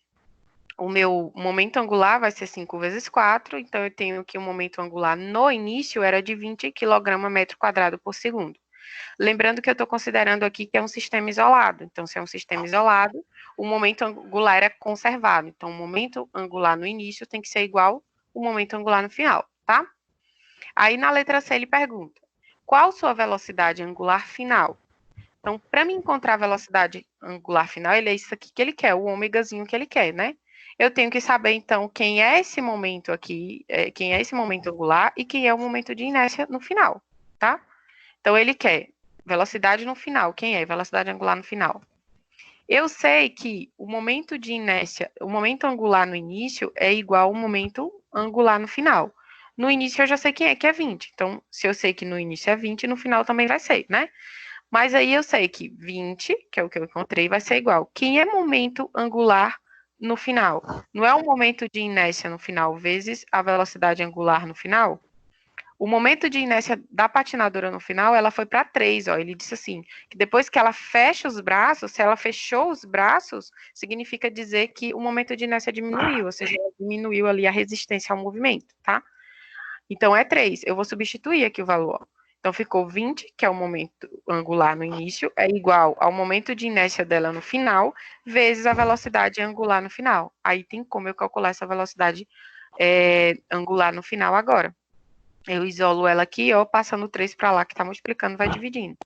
o meu momento angular vai ser 5 vezes 4, então eu tenho que o momento angular no início era de 20 kg/m² por segundo. Lembrando que eu estou considerando aqui que é um sistema isolado. Então, se é um sistema isolado, o momento angular é conservado. Então, o momento angular no início tem que ser igual ao momento angular no final, tá? Aí, na letra C, ele pergunta, qual sua velocidade angular final? Então, para me encontrar a velocidade angular final, ele é isso aqui que ele quer, o ômegazinho que ele quer, né? Eu tenho que saber, então, quem é esse momento aqui, quem é esse momento angular e quem é o momento de inércia no final, tá? Então, ele quer velocidade no final. Quem é? Velocidade angular no final. Eu sei que o momento de inércia, o momento angular no início é igual ao momento angular no final. No início eu já sei quem é, que é 20. Então, se eu sei que no início é 20, no final também vai ser, né? Mas aí eu sei que 20, que é o que eu encontrei, vai ser igual. Quem é momento angular no final? Não é o momento de inércia no final vezes a velocidade angular no final? O momento de inércia da patinadora no final, ela foi para 3, ó. Ele disse assim, que depois que ela fecha os braços, se ela fechou os braços, significa dizer que o momento de inércia diminuiu, ou seja, ela diminuiu ali a resistência ao movimento, tá? Então, é 3. Eu vou substituir aqui o valor, ó. Então, ficou 20, que é o momento angular no início, é igual ao momento de inércia dela no final, vezes a velocidade angular no final. Aí tem como eu calcular essa velocidade angular no final agora. Eu isolo ela aqui, ó, passando 3 para lá, que está multiplicando, vai dividindo.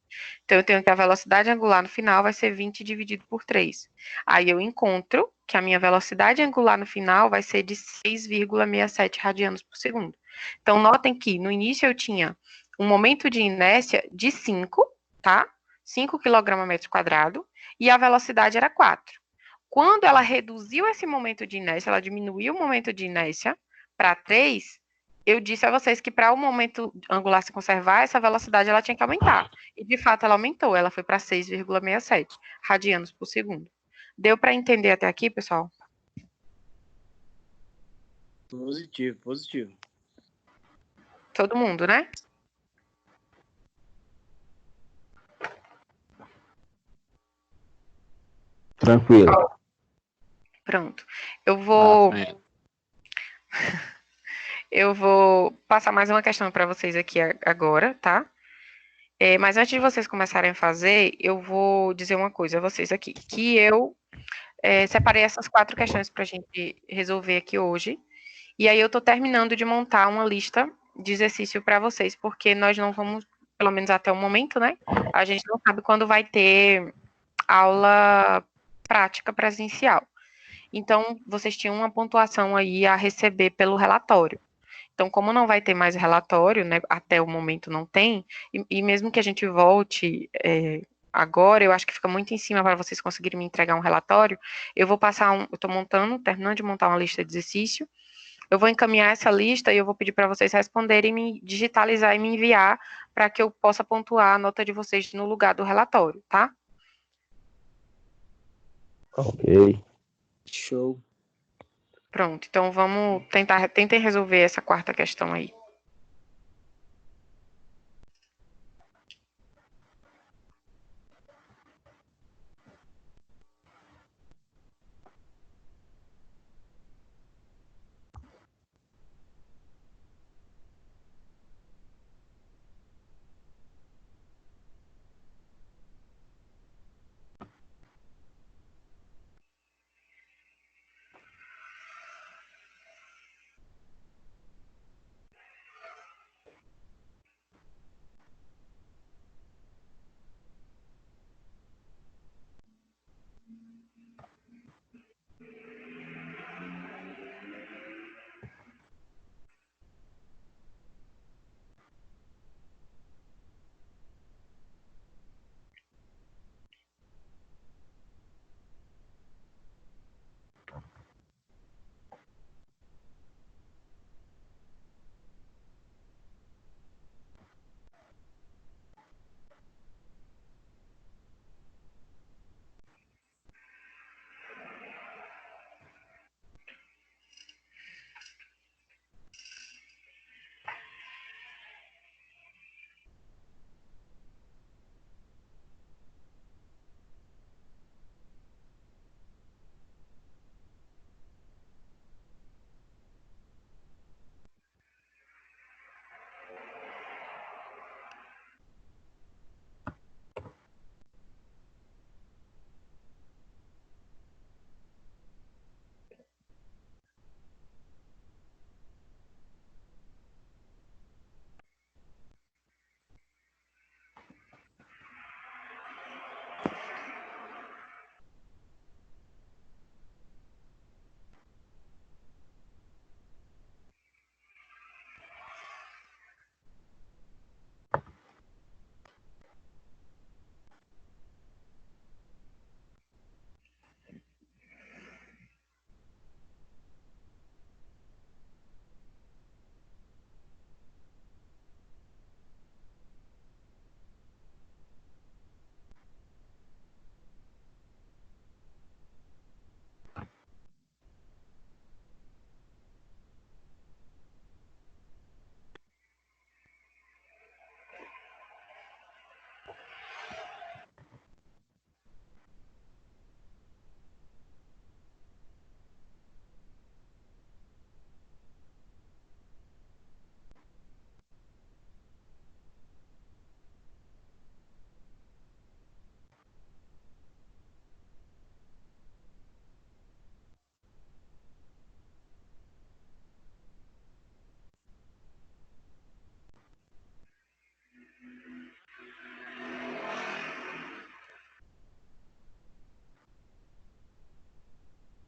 Então, eu tenho que a velocidade angular no final vai ser 20 dividido por 3. Aí eu encontro que a minha velocidade angular no final vai ser de 6,67 radianos por segundo. Então, notem que no início eu tinha um momento de inércia de 5, tá? 5 kg/m², e a velocidade era 4. Quando ela reduziu esse momento de inércia, ela diminuiu o momento de inércia para 3, eu disse a vocês que para o momento angular se conservar, essa velocidade ela tinha que aumentar. E de fato ela aumentou, ela foi para 6,67 radianos por segundo. Deu para entender até aqui, pessoal? Positivo, positivo. Todo mundo, né? Tranquilo. Pronto. Eu É. vou passar mais uma questão para vocês aqui agora, tá? Mas antes de vocês começarem a fazer, eu vou dizer uma coisa a vocês aqui, que eu separei essas 4 questões para a gente resolver aqui hoje, e aí eu estou terminando de montar uma lista de exercício para vocês, porque nós não vamos, pelo menos até o momento, né? A gente não sabe quando vai ter aula prática presencial. Então, vocês tinham uma pontuação aí a receber pelo relatório. Então, como não vai ter mais relatório, né, até o momento não tem, e mesmo que a gente volte agora, eu acho que fica muito em cima para vocês conseguirem me entregar um relatório, eu vou passar eu estou terminando de montar uma lista de exercício, eu vou encaminhar essa lista e eu vou pedir para vocês responderem, me digitalizar e me enviar para que eu possa pontuar a nota de vocês no lugar do relatório, tá? Ok. Show. Pronto, então tentem resolver essa 4ª questão aí.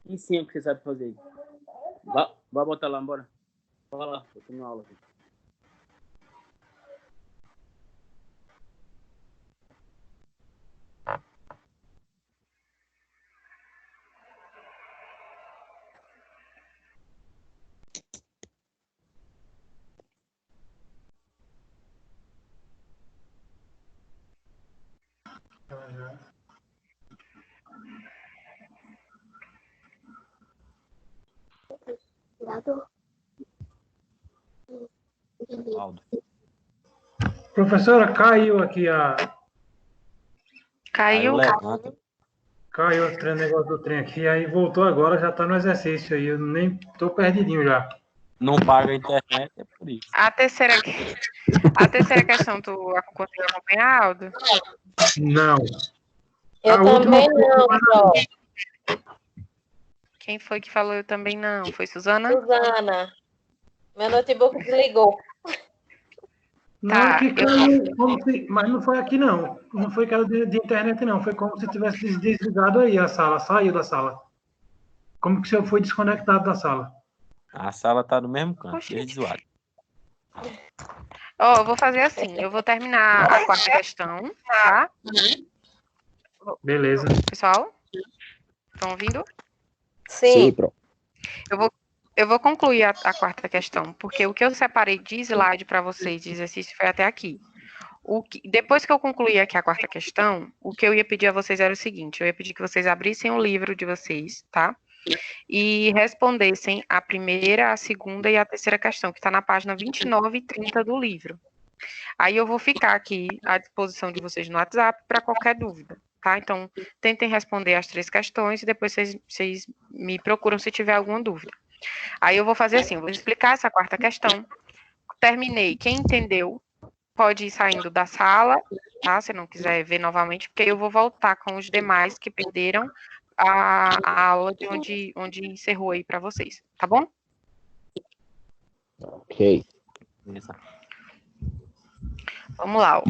E sim, o que você sabe fazer? Vai botar lá, bora. Vai lá, eu tô na aula aqui. Aldo. Professora, caiu aqui Caiu. Levanta. Caiu o negócio do trem aqui, aí voltou agora, já tá no exercício aí, eu nem tô perdidinho já. Não paga a internet, é por isso. A terceira questão, tu conseguiu acompanhar, Aldo? Não. Eu A também última não, Sol. Quem foi que falou eu também não? Foi Suzana? Suzana. Meu notebook desligou. Não, Tá, aqui caiu, mas não foi aqui não. Não foi caiu de internet não, foi como se tivesse desligado aí a sala, saiu da sala. Como que o senhor foi desconectado da sala? A sala tá no mesmo canto, Oxi. desde zoado. Ó, eu vou fazer assim, eu vou terminar a quarta questão, tá? Beleza. Pessoal, estão ouvindo? Sim. Pro. Eu vou concluir a quarta questão, porque o que eu separei de slide para vocês de exercício foi até aqui. Depois que eu concluir aqui a quarta questão, o que eu ia pedir a vocês era o seguinte, eu ia pedir que vocês abrissem o livro de vocês, tá? E respondessem a primeira, a segunda e a terceira questão, que está na página 29 e 30 do livro. Aí eu vou ficar aqui à disposição de vocês no WhatsApp para qualquer dúvida, tá? Então, tentem responder as 3 questões e depois vocês me procuram se tiver alguma dúvida. Aí eu vou fazer assim, eu vou explicar essa quarta questão. Terminei. Quem entendeu pode ir saindo da sala, tá? Se não quiser ver novamente, porque eu vou voltar com os demais que perderam a aula de onde encerrou aí para vocês, tá bom? Ok. Beleza. Vamos lá. Ó.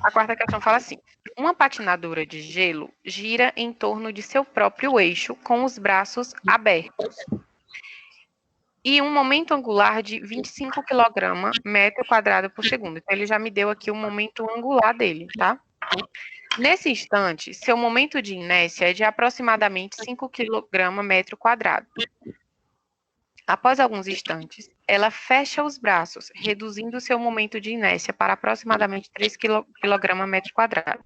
A quarta questão fala assim: uma patinadora de gelo gira em torno de seu próprio eixo com os braços abertos e um momento angular de 25 kg metro quadrado por segundo. Então, ele já me deu aqui o momento angular dele, tá? Nesse instante, seu momento de inércia é de aproximadamente 5 kg metro quadrado. Após alguns instantes, ela fecha os braços, reduzindo seu momento de inércia para aproximadamente 3 kg metro quadrado.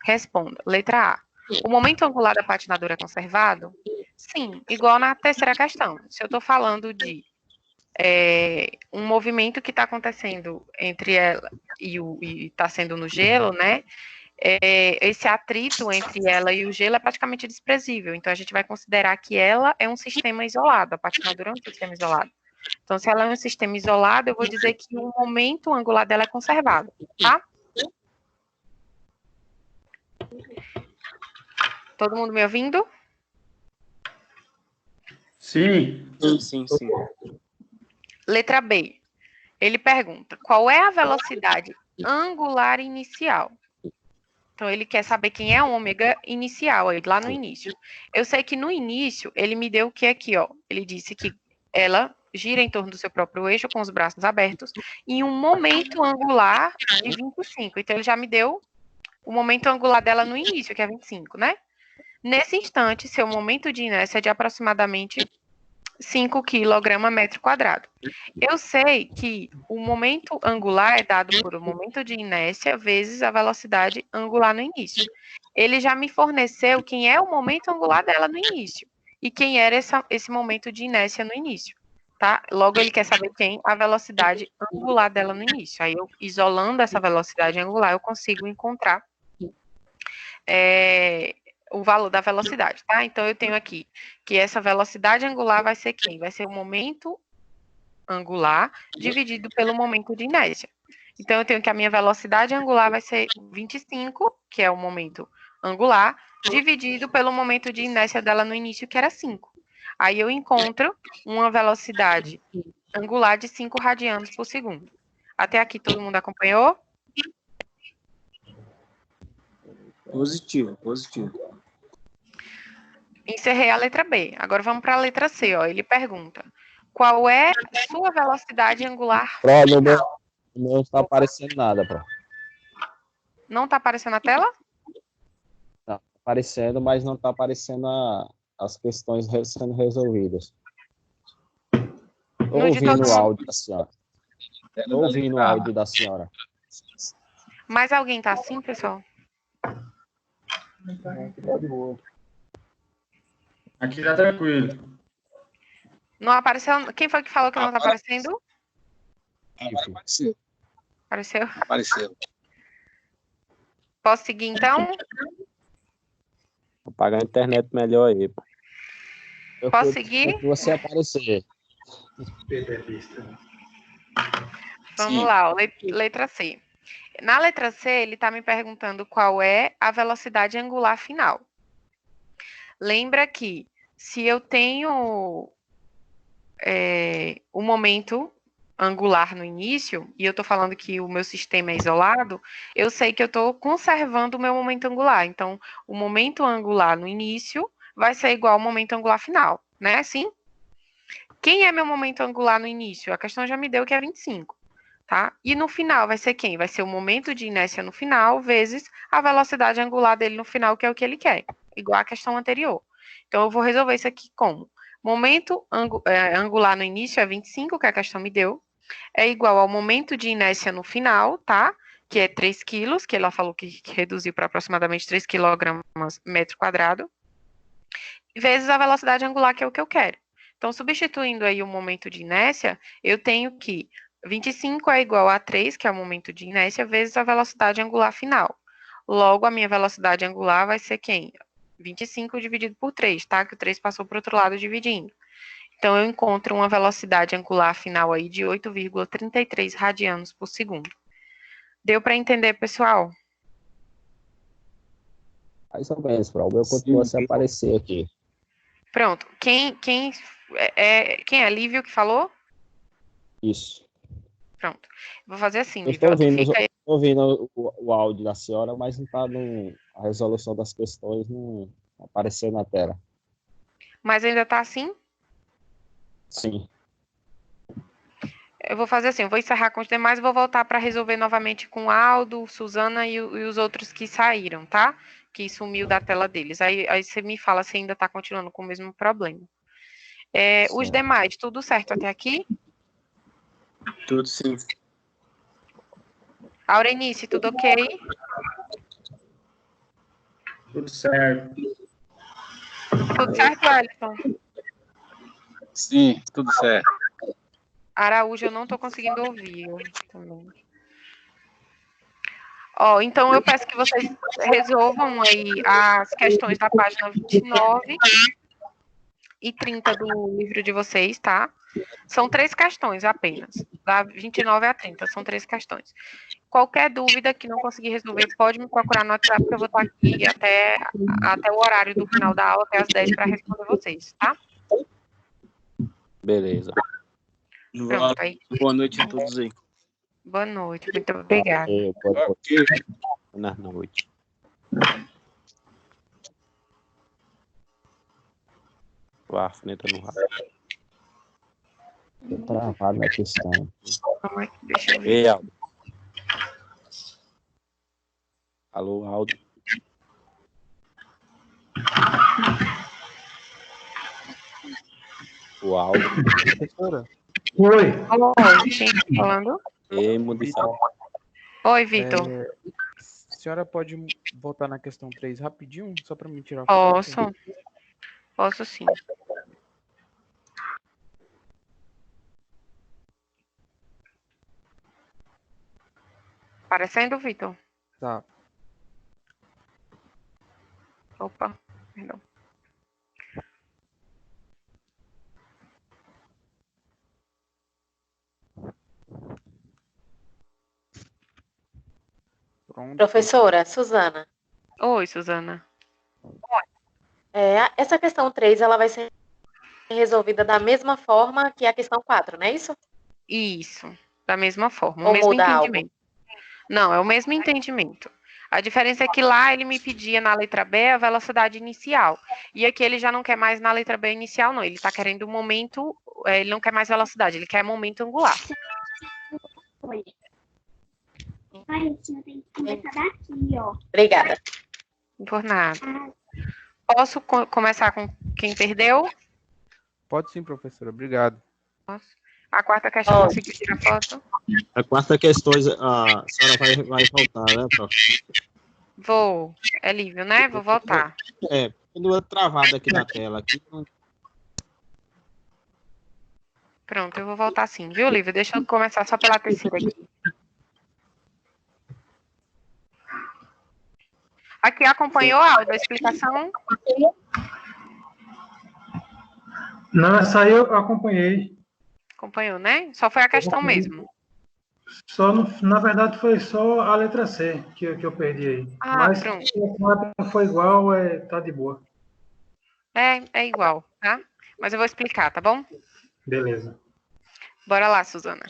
Responda. Letra A. O momento angular da patinadora é conservado? Sim, igual na terceira questão. Se eu estou falando de um movimento que está acontecendo entre ela e está sendo no gelo, né? Esse atrito entre ela e o gelo é praticamente desprezível. Então, a gente vai considerar que ela é um sistema isolado, a patinadora é um sistema isolado. Então, se ela é um sistema isolado, eu vou dizer que o momento angular dela é conservado, tá? Todo mundo me ouvindo? Sim. Sim. Letra B. Ele pergunta, qual é a velocidade angular inicial? Então, ele quer saber quem é a ômega inicial, aí, lá no início. Eu sei que no início, ele me deu o que aqui, ó. Ele disse que ela gira em torno do seu próprio eixo, com os braços abertos, em um momento angular de 25. Então, ele já me deu o momento angular dela no início, que é 25, né? Nesse instante, seu momento de inércia é de aproximadamente 5 kg metro quadrado. Eu sei que o momento angular é dado por o momento de inércia vezes a velocidade angular no início. Ele já me forneceu quem é o momento angular dela no início e quem era esse momento de inércia no início, tá? Logo, ele quer saber quem a velocidade angular dela no início. Aí, eu, isolando essa velocidade angular, eu consigo encontrar o valor da velocidade, tá? Então, eu tenho aqui que essa velocidade angular vai ser quem? Vai ser o momento angular dividido pelo momento de inércia. Então, eu tenho que a minha velocidade angular vai ser 25, que é o momento angular, dividido pelo momento de inércia dela no início, que era 5. Aí, eu encontro uma velocidade angular de 5 radianos por segundo. Até aqui, todo mundo acompanhou? Positivo. Encerrei a letra B. Agora vamos para a letra C. Ó. Ele pergunta, qual é a sua velocidade angular Pro, final? não está aparecendo nada, Pro. Não está aparecendo a tela? Não, tá aparecendo, mas não está aparecendo as questões sendo resolvidas. Estou ouvindo o áudio da senhora. Estou ouvindo o áudio da senhora. Mais alguém está assim, pessoal? Tá de boa. Aqui tá tranquilo. Não apareceu. Quem foi que falou que não tá aparecendo? Apareceu. Apareceu? Apareceu. Posso seguir então? Vou pagar a internet melhor aí. Pô. Posso seguir? Você aparecer. Vamos Sim. lá, ó, letra C. Na letra C, ele está me perguntando qual é a velocidade angular final. Lembra que se eu tenho o momento angular no início, e eu estou falando que o meu sistema é isolado, eu sei que eu estou conservando o meu momento angular. Então, o momento angular no início vai ser igual ao momento angular final, né? Assim? Quem é meu momento angular no início? A questão já me deu que é 25. Tá? E no final vai ser quem? Vai ser o momento de inércia no final, vezes a velocidade angular dele no final, que é o que ele quer, igual a questão anterior. Então, eu vou resolver isso aqui como? Momento angular no início é 25, que a questão me deu, é igual ao momento de inércia no final, tá? Que é 3 quilos, que ela falou que reduziu para aproximadamente 3 quilogramas metro quadrado, vezes a velocidade angular, que é o que eu quero. Então, substituindo aí o momento de inércia, eu tenho que 25 é igual a 3, que é o momento de inércia, vezes a velocidade angular final. Logo, a minha velocidade angular vai ser quem? 25 dividido por 3, tá? Que o 3 passou para o outro lado dividindo. Então, eu encontro uma velocidade angular final aí de 8,33 radianos por segundo. Deu para entender, pessoal? Mais ou menos, Pro. O meu continua a se aparecer aqui. Pronto. Quem é Lívio que falou? Isso. Pronto. Vou fazer assim, Eu Lívio. estou ouvindo o áudio da senhora, mas não está a resolução das questões não apareceu na tela. Mas ainda está assim? Sim. Eu vou fazer assim, eu vou encerrar com os demais e vou voltar para resolver novamente com o Aldo, Suzana e os outros que saíram, tá? Que sumiu da tela deles. Aí você me fala se ainda está continuando com o mesmo problema. Os demais, tudo certo até aqui? Tudo sim. Aurenice, tudo ok? Tudo certo. Tudo certo, Alisson? Sim, tudo certo. Araújo, eu não estou conseguindo ouvir também. Ó, então eu peço que vocês resolvam aí as questões da página 29 e 30 do livro de vocês, tá? São 3 questões apenas, da 29 a 30, são 3 questões. Qualquer dúvida que não conseguir resolver, pode me procurar no WhatsApp, que eu vou estar aqui até o horário do final da aula, até as 10, para responder vocês, tá? Beleza. Pronto, aí. Boa noite a todos aí. Boa noite, muito obrigada. Boa noite. O alfineta no rabo. Travado na questão. Deixa eu ver. Ei, Aldo. Alô, Aldo. O Aldo. Professora? Oi. Oi, quem está falando? Ei, Mudissal. Oi, Vitor. A senhora pode voltar na questão 3 rapidinho, só para me tirar a Posso. Posso sim. Aparecendo, Vitor? Tá. Opa, perdão. Pronto. Professora, Suzana. Oi, Suzana. Essa questão 3, ela vai ser resolvida da mesma forma que a questão 4, não é isso? Isso, da mesma forma, o Ou mesmo muda algo? entendimento. Não, é o mesmo entendimento. A diferença é que lá ele me pedia na letra B a velocidade inicial. E aqui ele já não quer mais na letra B inicial, não. Ele está querendo o momento, ele não quer mais velocidade, ele quer momento angular. Ai, tia, tem que começar daqui, ó. Obrigada. Por nada. Posso começar com quem perdeu? Pode sim, professora. Obrigado. Posso. A quarta questão, conseguiu tirar foto? A quarta questão, a senhora vai voltar, né, prof? Vou. É Lívio, né? Vou voltar. Continua travado aqui na tela. Aqui. Pronto, eu vou voltar sim, viu, Lívio? Deixa eu começar só pela terceira aqui. Aqui acompanhou a áudio, a explicação? Não, essa aí eu acompanhei. Acompanhou, né? Só foi a questão mesmo. Na verdade, foi só a letra C que eu perdi aí. Ah, Mas pronto. se não foi igual, tá de boa. É igual, tá? Mas eu vou explicar, tá bom? Beleza. Bora lá, Suzana.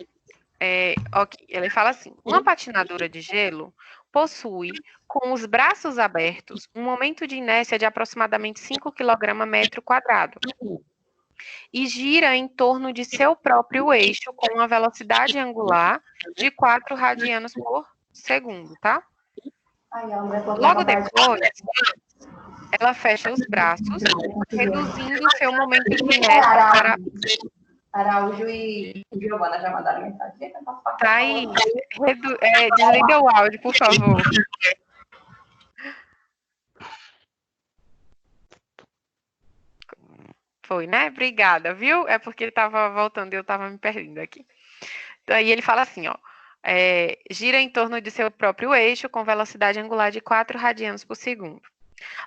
Ok, ele fala assim: uma patinadora de gelo possui, com os braços abertos, um momento de inércia de aproximadamente 5 kg/m². E gira em torno de seu próprio eixo com uma velocidade angular de 4 radianos por segundo, tá? Logo depois, ela fecha os braços, reduzindo seu momento de inércia para... Araújo e Giovana já mandaram mensagem. Tá aí. Desliga o áudio, por favor. Foi, né? Obrigada, viu? É porque ele estava voltando e eu estava me perdendo aqui. Então, aí ele fala assim, ó. Gira em torno de seu próprio eixo com velocidade angular de 4 radianos por segundo.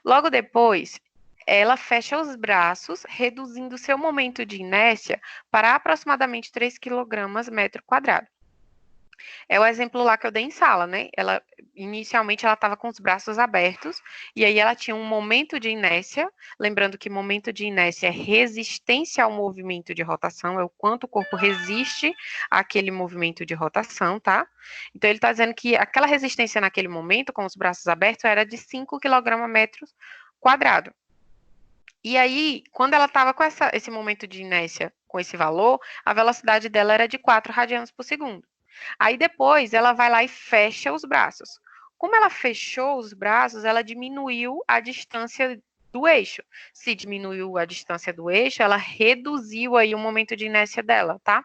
Logo depois, ela fecha os braços, reduzindo seu momento de inércia para aproximadamente 3 kg/m². É o exemplo lá que eu dei em sala, né? Inicialmente ela estava com os braços abertos, e aí ela tinha um momento de inércia, lembrando que momento de inércia é resistência ao movimento de rotação, é o quanto o corpo resiste àquele movimento de rotação, tá? Então ele está dizendo que aquela resistência naquele momento, com os braços abertos, era de 5 kg/m². E aí, quando ela estava com esse momento de inércia, com esse valor, a velocidade dela era de 4 radianos por segundo. Aí depois ela vai lá e fecha os braços. Como ela fechou os braços, ela diminuiu a distância do eixo. Se diminuiu a distância do eixo, ela reduziu aí o momento de inércia dela, tá?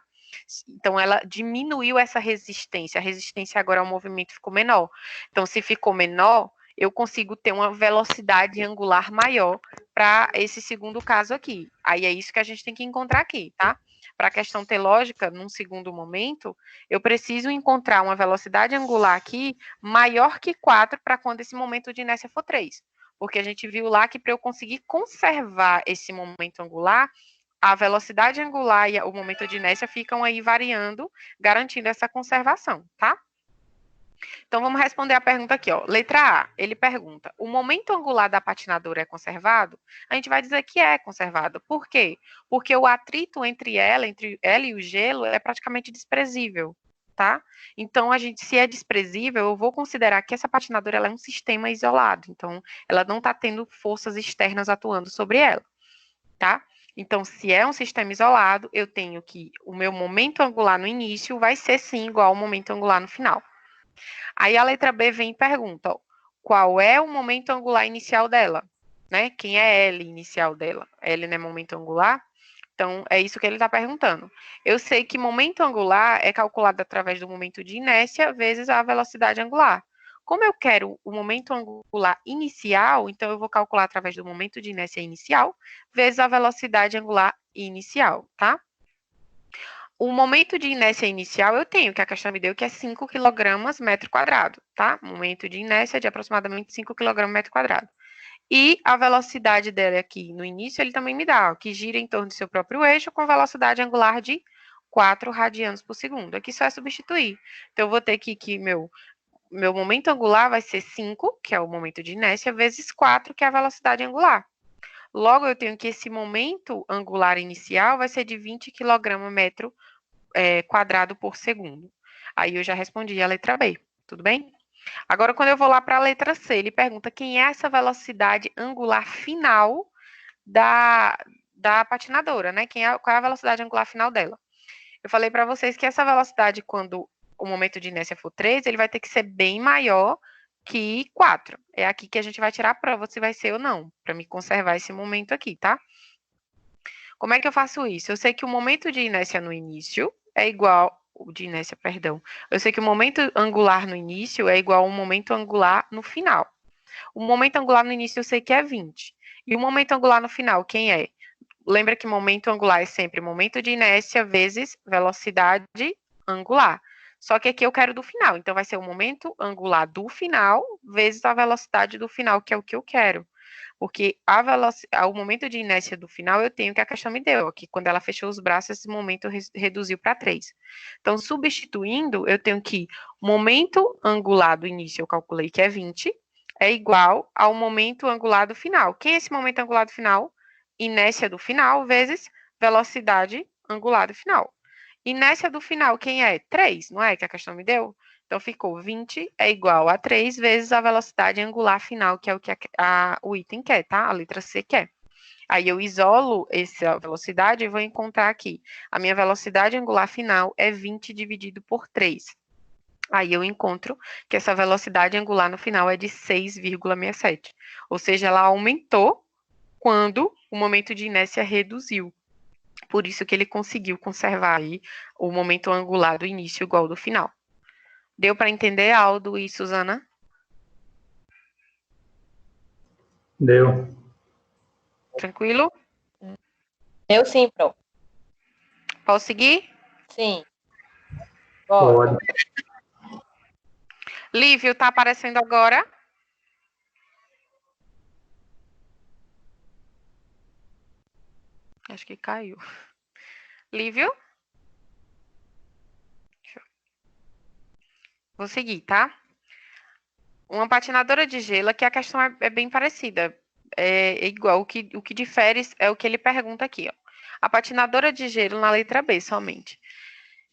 Então ela diminuiu essa resistência. A resistência agora ao movimento ficou menor. Então, se ficou menor, eu consigo ter uma velocidade angular maior para esse segundo caso aqui. Aí é isso que a gente tem que encontrar aqui, tá? Para a questão ter lógica, num segundo momento, eu preciso encontrar uma velocidade angular aqui maior que 4 para quando esse momento de inércia for 3. Porque a gente viu lá que para eu conseguir conservar esse momento angular, a velocidade angular e o momento de inércia ficam aí variando, garantindo essa conservação, tá? Então, vamos responder a pergunta aqui, ó. Letra A, ele pergunta, o momento angular da patinadora é conservado? A gente vai dizer que é conservado. Por quê? Porque o atrito entre ela e o gelo, é praticamente desprezível, tá? Então, se é desprezível, eu vou considerar que essa patinadora ela é um sistema isolado. Então, ela não está tendo forças externas atuando sobre ela, tá? Então, se é um sistema isolado, eu tenho que o meu momento angular no início vai ser, sim, igual ao momento angular no final. Aí a letra B vem e pergunta, ó, qual é o momento angular inicial dela, né? Quem é L inicial dela? L não é momento angular? Então, é isso que ele está perguntando. Eu sei que momento angular é calculado através do momento de inércia vezes a velocidade angular. Como eu quero o momento angular inicial, então eu vou calcular através do momento de inércia inicial vezes a velocidade angular inicial, tá? O momento de inércia inicial eu tenho, que a questão me deu, que é 5 kg/m², tá? Momento de inércia de aproximadamente 5 kg/m². E a velocidade dela aqui no início, ele também me dá, ó, que gira em torno do seu próprio eixo com velocidade angular de 4 radianos por segundo. Aqui só é substituir. Então, eu vou ter que meu momento angular vai ser 5, que é o momento de inércia, vezes 4, que é a velocidade angular. Logo, eu tenho que esse momento angular inicial vai ser de 20 kg/m² por segundo. Aí eu já respondi a letra B, tudo bem? Agora, quando eu vou lá para a letra C, ele pergunta quem é essa velocidade angular final da patinadora, né? Qual é a velocidade angular final dela? Eu falei para vocês que essa velocidade, quando o momento de inércia for 3, ele vai ter que ser bem maior que 4. É aqui que a gente vai tirar a prova se vai ser ou não, para me conservar esse momento aqui, tá? Como é que eu faço isso? Eu sei que o momento de inércia no início é igual... de inércia, perdão. Eu sei que o momento angular no início é igual ao momento angular no final. O momento angular no início eu sei que é 20. E o momento angular no final, quem é? Lembra que momento angular é sempre momento de inércia vezes velocidade angular. Só que aqui eu quero do final, então vai ser o momento angular do final vezes a velocidade do final, que é o que eu quero. Porque o momento de inércia do final eu tenho que a questão me deu, que quando ela fechou os braços, esse momento reduziu para 3. Então, substituindo, eu tenho que o momento angular do início, eu calculei que é 20, é igual ao momento angular do final. Quem é esse momento angular do final? Inércia do final vezes velocidade angular do final. Inércia do final, quem é? 3, não é que a questão me deu? Então, ficou 20 é igual a 3 vezes a velocidade angular final, que é o que o item quer, tá? A letra C quer. Aí, eu isolo essa velocidade e vou encontrar aqui. A minha velocidade angular final é 20 dividido por 3. Aí, eu encontro que essa velocidade angular no final é de 6,67. Ou seja, ela aumentou quando o momento de inércia reduziu. Por isso que ele conseguiu conservar aí o momento angular do início igual ao do final. Deu para entender, Aldo e Suzana? Deu. Tranquilo? Eu sim, Pro. Posso seguir? Sim. Pode. Lívio, tá aparecendo agora? Acho que caiu. Lívio? Vou seguir, tá? Uma patinadora de gelo, aqui a questão é bem parecida. É igual, o que difere é o que ele pergunta aqui, ó. A patinadora de gelo na letra B somente.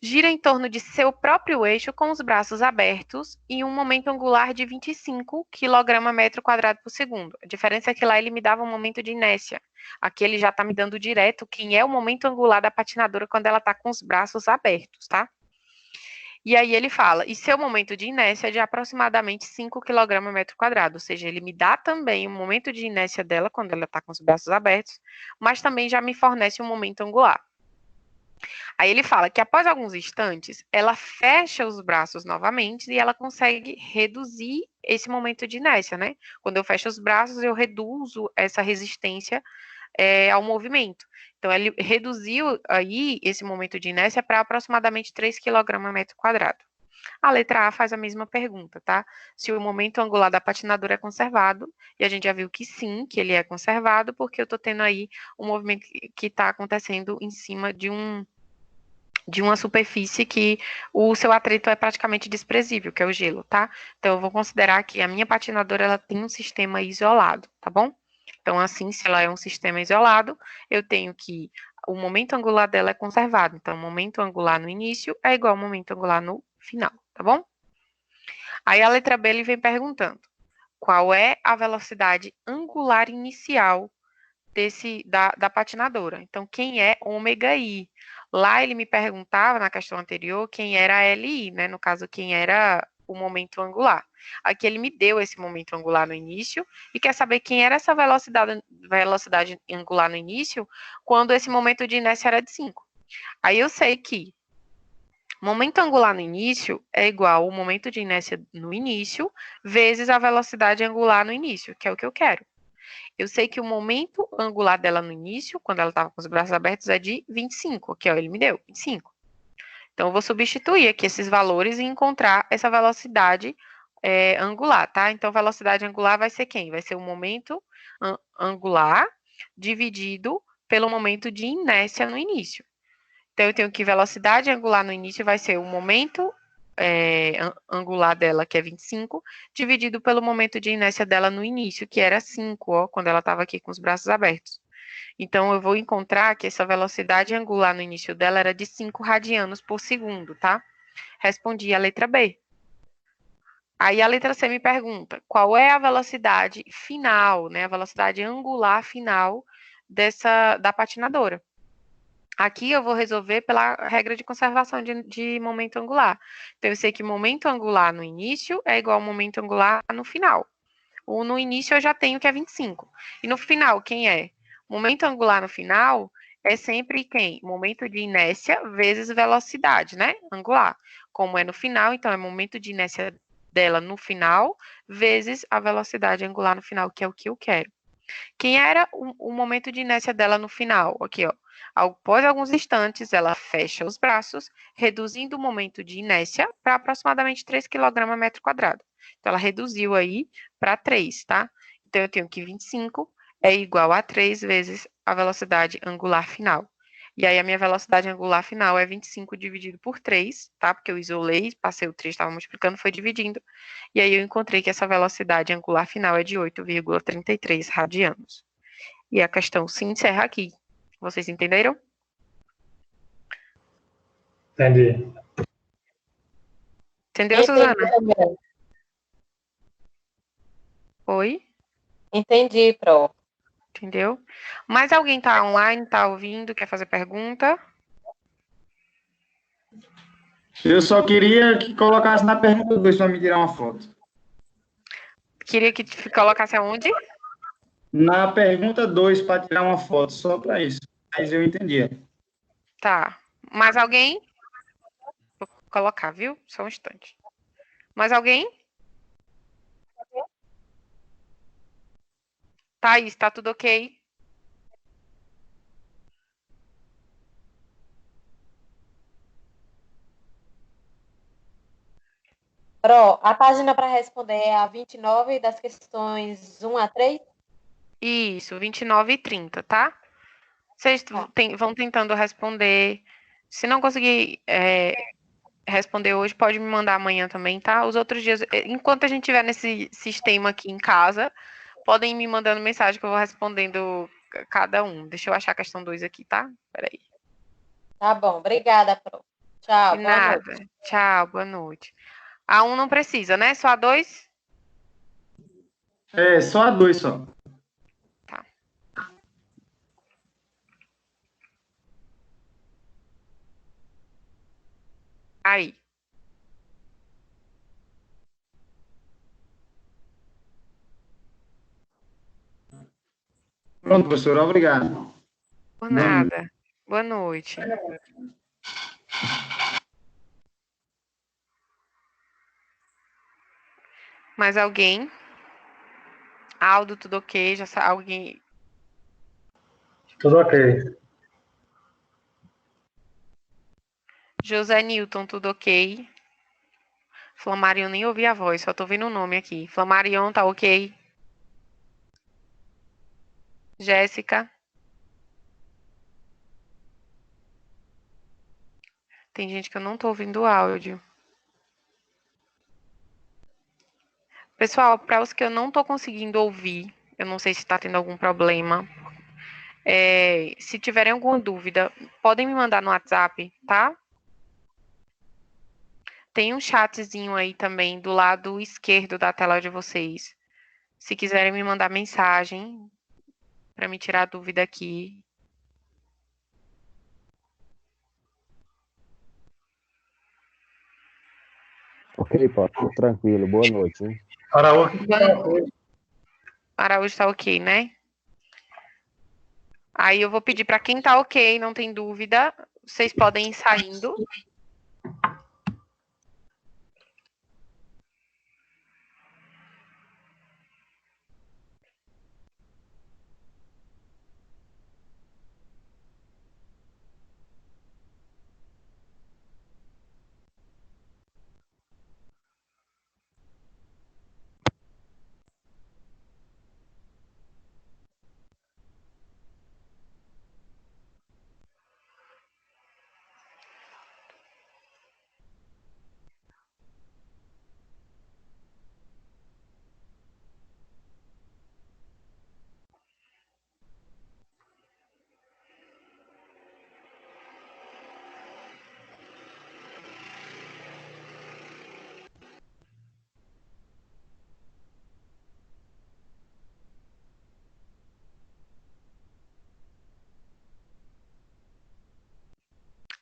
Gira em torno de seu próprio eixo com os braços abertos e um momento angular de 25 kg/m² por segundo. A diferença é que lá ele me dava um momento de inércia. Aqui ele já está me dando direto quem é o momento angular da patinadora quando ela está com os braços abertos, tá? E aí ele fala, e seu momento de inércia é de aproximadamente 5 kg/m², ou seja, ele me dá também o momento de inércia dela quando ela está com os braços abertos, mas também já me fornece um momento angular. Aí ele fala que após alguns instantes, ela fecha os braços novamente e ela consegue reduzir esse momento de inércia, né? Quando eu fecho os braços, eu reduzo essa resistência ao movimento. Então, ele reduziu aí esse momento de inércia para aproximadamente 3 kg/m². A letra A faz a mesma pergunta, tá? Se o momento angular da patinadora é conservado, e a gente já viu que sim, que ele é conservado, porque eu estou tendo aí um movimento que está acontecendo em cima de uma superfície que o seu atrito é praticamente desprezível, que é o gelo, tá? Então, eu vou considerar que a minha patinadora, ela tem um sistema isolado, tá bom? Então, assim, se ela é um sistema isolado, eu tenho que o momento angular dela é conservado. Então, o momento angular no início é igual ao momento angular no final, tá bom? Aí, a letra B, ele vem perguntando, qual é a velocidade angular inicial da patinadora? Então, quem é ômega i? Lá ele me perguntava, na questão anterior, quem era a LI, né? No caso, quem era o momento angular. Aqui ele me deu esse momento angular no início e quer saber quem era essa velocidade angular no início quando esse momento de inércia era de 5. Aí eu sei que momento angular no início é igual ao momento de inércia no início vezes a velocidade angular no início, que é o que eu quero. Eu sei que o momento angular dela no início, quando ela estava com os braços abertos, é de 25, que ó, ele me deu, 25. Então, eu vou substituir aqui esses valores e encontrar essa velocidade angular, tá? Então, velocidade angular vai ser quem? Vai ser o momento angular dividido pelo momento de inércia no início. Então, eu tenho que velocidade angular no início vai ser o momento angular dela, que é 25, dividido pelo momento de inércia dela no início, que era 5, ó, quando ela estava aqui com os braços abertos. Então, eu vou encontrar que essa velocidade angular no início dela era de 5 radianos por segundo, tá? Respondi a letra B. Aí a letra C me pergunta, qual é a velocidade final, né? A velocidade angular final da patinadora. Aqui eu vou resolver pela regra de conservação de momento angular. Então, eu sei que momento angular no início é igual ao momento angular no final. O no início eu já tenho que é 25. E no final, quem é? Momento angular no final é sempre quem? Momento de inércia vezes velocidade, né? Angular. Como é no final, então é momento de inércia dela no final, vezes a velocidade angular no final, que é o que eu quero. Quem era o momento de inércia dela no final? Aqui, ó. Após alguns instantes, ela fecha os braços, reduzindo o momento de inércia para aproximadamente 3 kg metro quadrado. Então, ela reduziu aí para 3, tá? Então, eu tenho que 25 é igual a 3 vezes a velocidade angular final. E aí, a minha velocidade angular final é 25 dividido por 3, tá? Porque eu isolei, passei o 3, estava multiplicando, foi dividindo. E aí, eu encontrei que essa velocidade angular final é de 8,33 radianos. E a questão se encerra aqui. Vocês entenderam? Entendi. Entendeu, Suzana? também. Oi? Entendi, Pro. Entendeu? Mais alguém tá online, tá ouvindo, quer fazer pergunta? Eu só queria que colocasse na pergunta 2 para me tirar uma foto. Queria que colocasse aonde? Na pergunta 2 para tirar uma foto, só para isso. Mas eu entendia. Tá. Mais alguém? Vou colocar, viu? Só um instante. Mais alguém? Thaís, tá tudo ok? Pro, a página para responder é a 29 das questões 1 a 3? Isso, 29 e 30, tá? Vocês vão tentando responder. Se não conseguir responder hoje, pode me mandar amanhã também, tá? Os outros dias, enquanto a gente tiver nesse sistema aqui em casa, podem ir me mandando mensagem que eu vou respondendo cada um. Deixa eu achar a questão 2 aqui, tá? Peraí. Tá bom, obrigada, Pro. Tchau, De boa nada. noite. Tchau, boa noite. A 1 não precisa, né? Só a 2? É, só a 2 só. Tá. Aí. Pronto, professor, obrigado. Por nada. Boa noite. Mais alguém? Aldo, tudo ok? Já alguém? Tudo ok. José Newton, tudo ok? Flamarion, nem ouvi a voz, só tô vendo o nome aqui. Flamarion, tá ok? Jéssica? Tem gente que eu não tô ouvindo o áudio. Pessoal, para os que eu não tô conseguindo ouvir, eu não sei se tá tendo algum problema. Se tiverem alguma dúvida, podem me mandar no WhatsApp, tá? Tem um chatzinho aí também do lado esquerdo da tela de vocês. Se quiserem me mandar mensagem para me tirar a dúvida aqui. Ok, Paulo, tudo tranquilo. Boa noite, hein? Araújo tá ok, né? Aí eu vou pedir para quem tá ok, não tem dúvida, vocês podem ir saindo.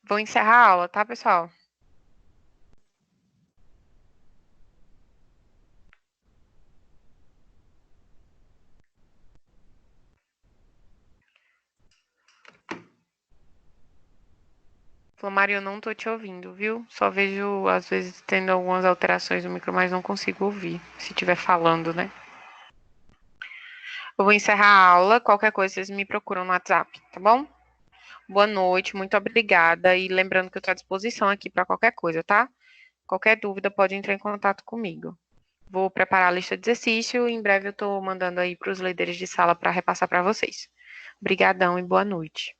Vou encerrar a aula, tá, pessoal? Flomário, eu não tô te ouvindo, viu? Só vejo, às vezes, tendo algumas alterações no micro, mas não consigo ouvir, se estiver falando, né? Eu vou encerrar a aula, qualquer coisa vocês me procuram no WhatsApp, tá bom? Boa noite, muito obrigada. E lembrando que eu estou à disposição aqui para qualquer coisa, tá? Qualquer dúvida pode entrar em contato comigo. Vou preparar a lista de exercício e em breve eu estou mandando aí para os líderes de sala para repassar para vocês. Obrigadão e boa noite.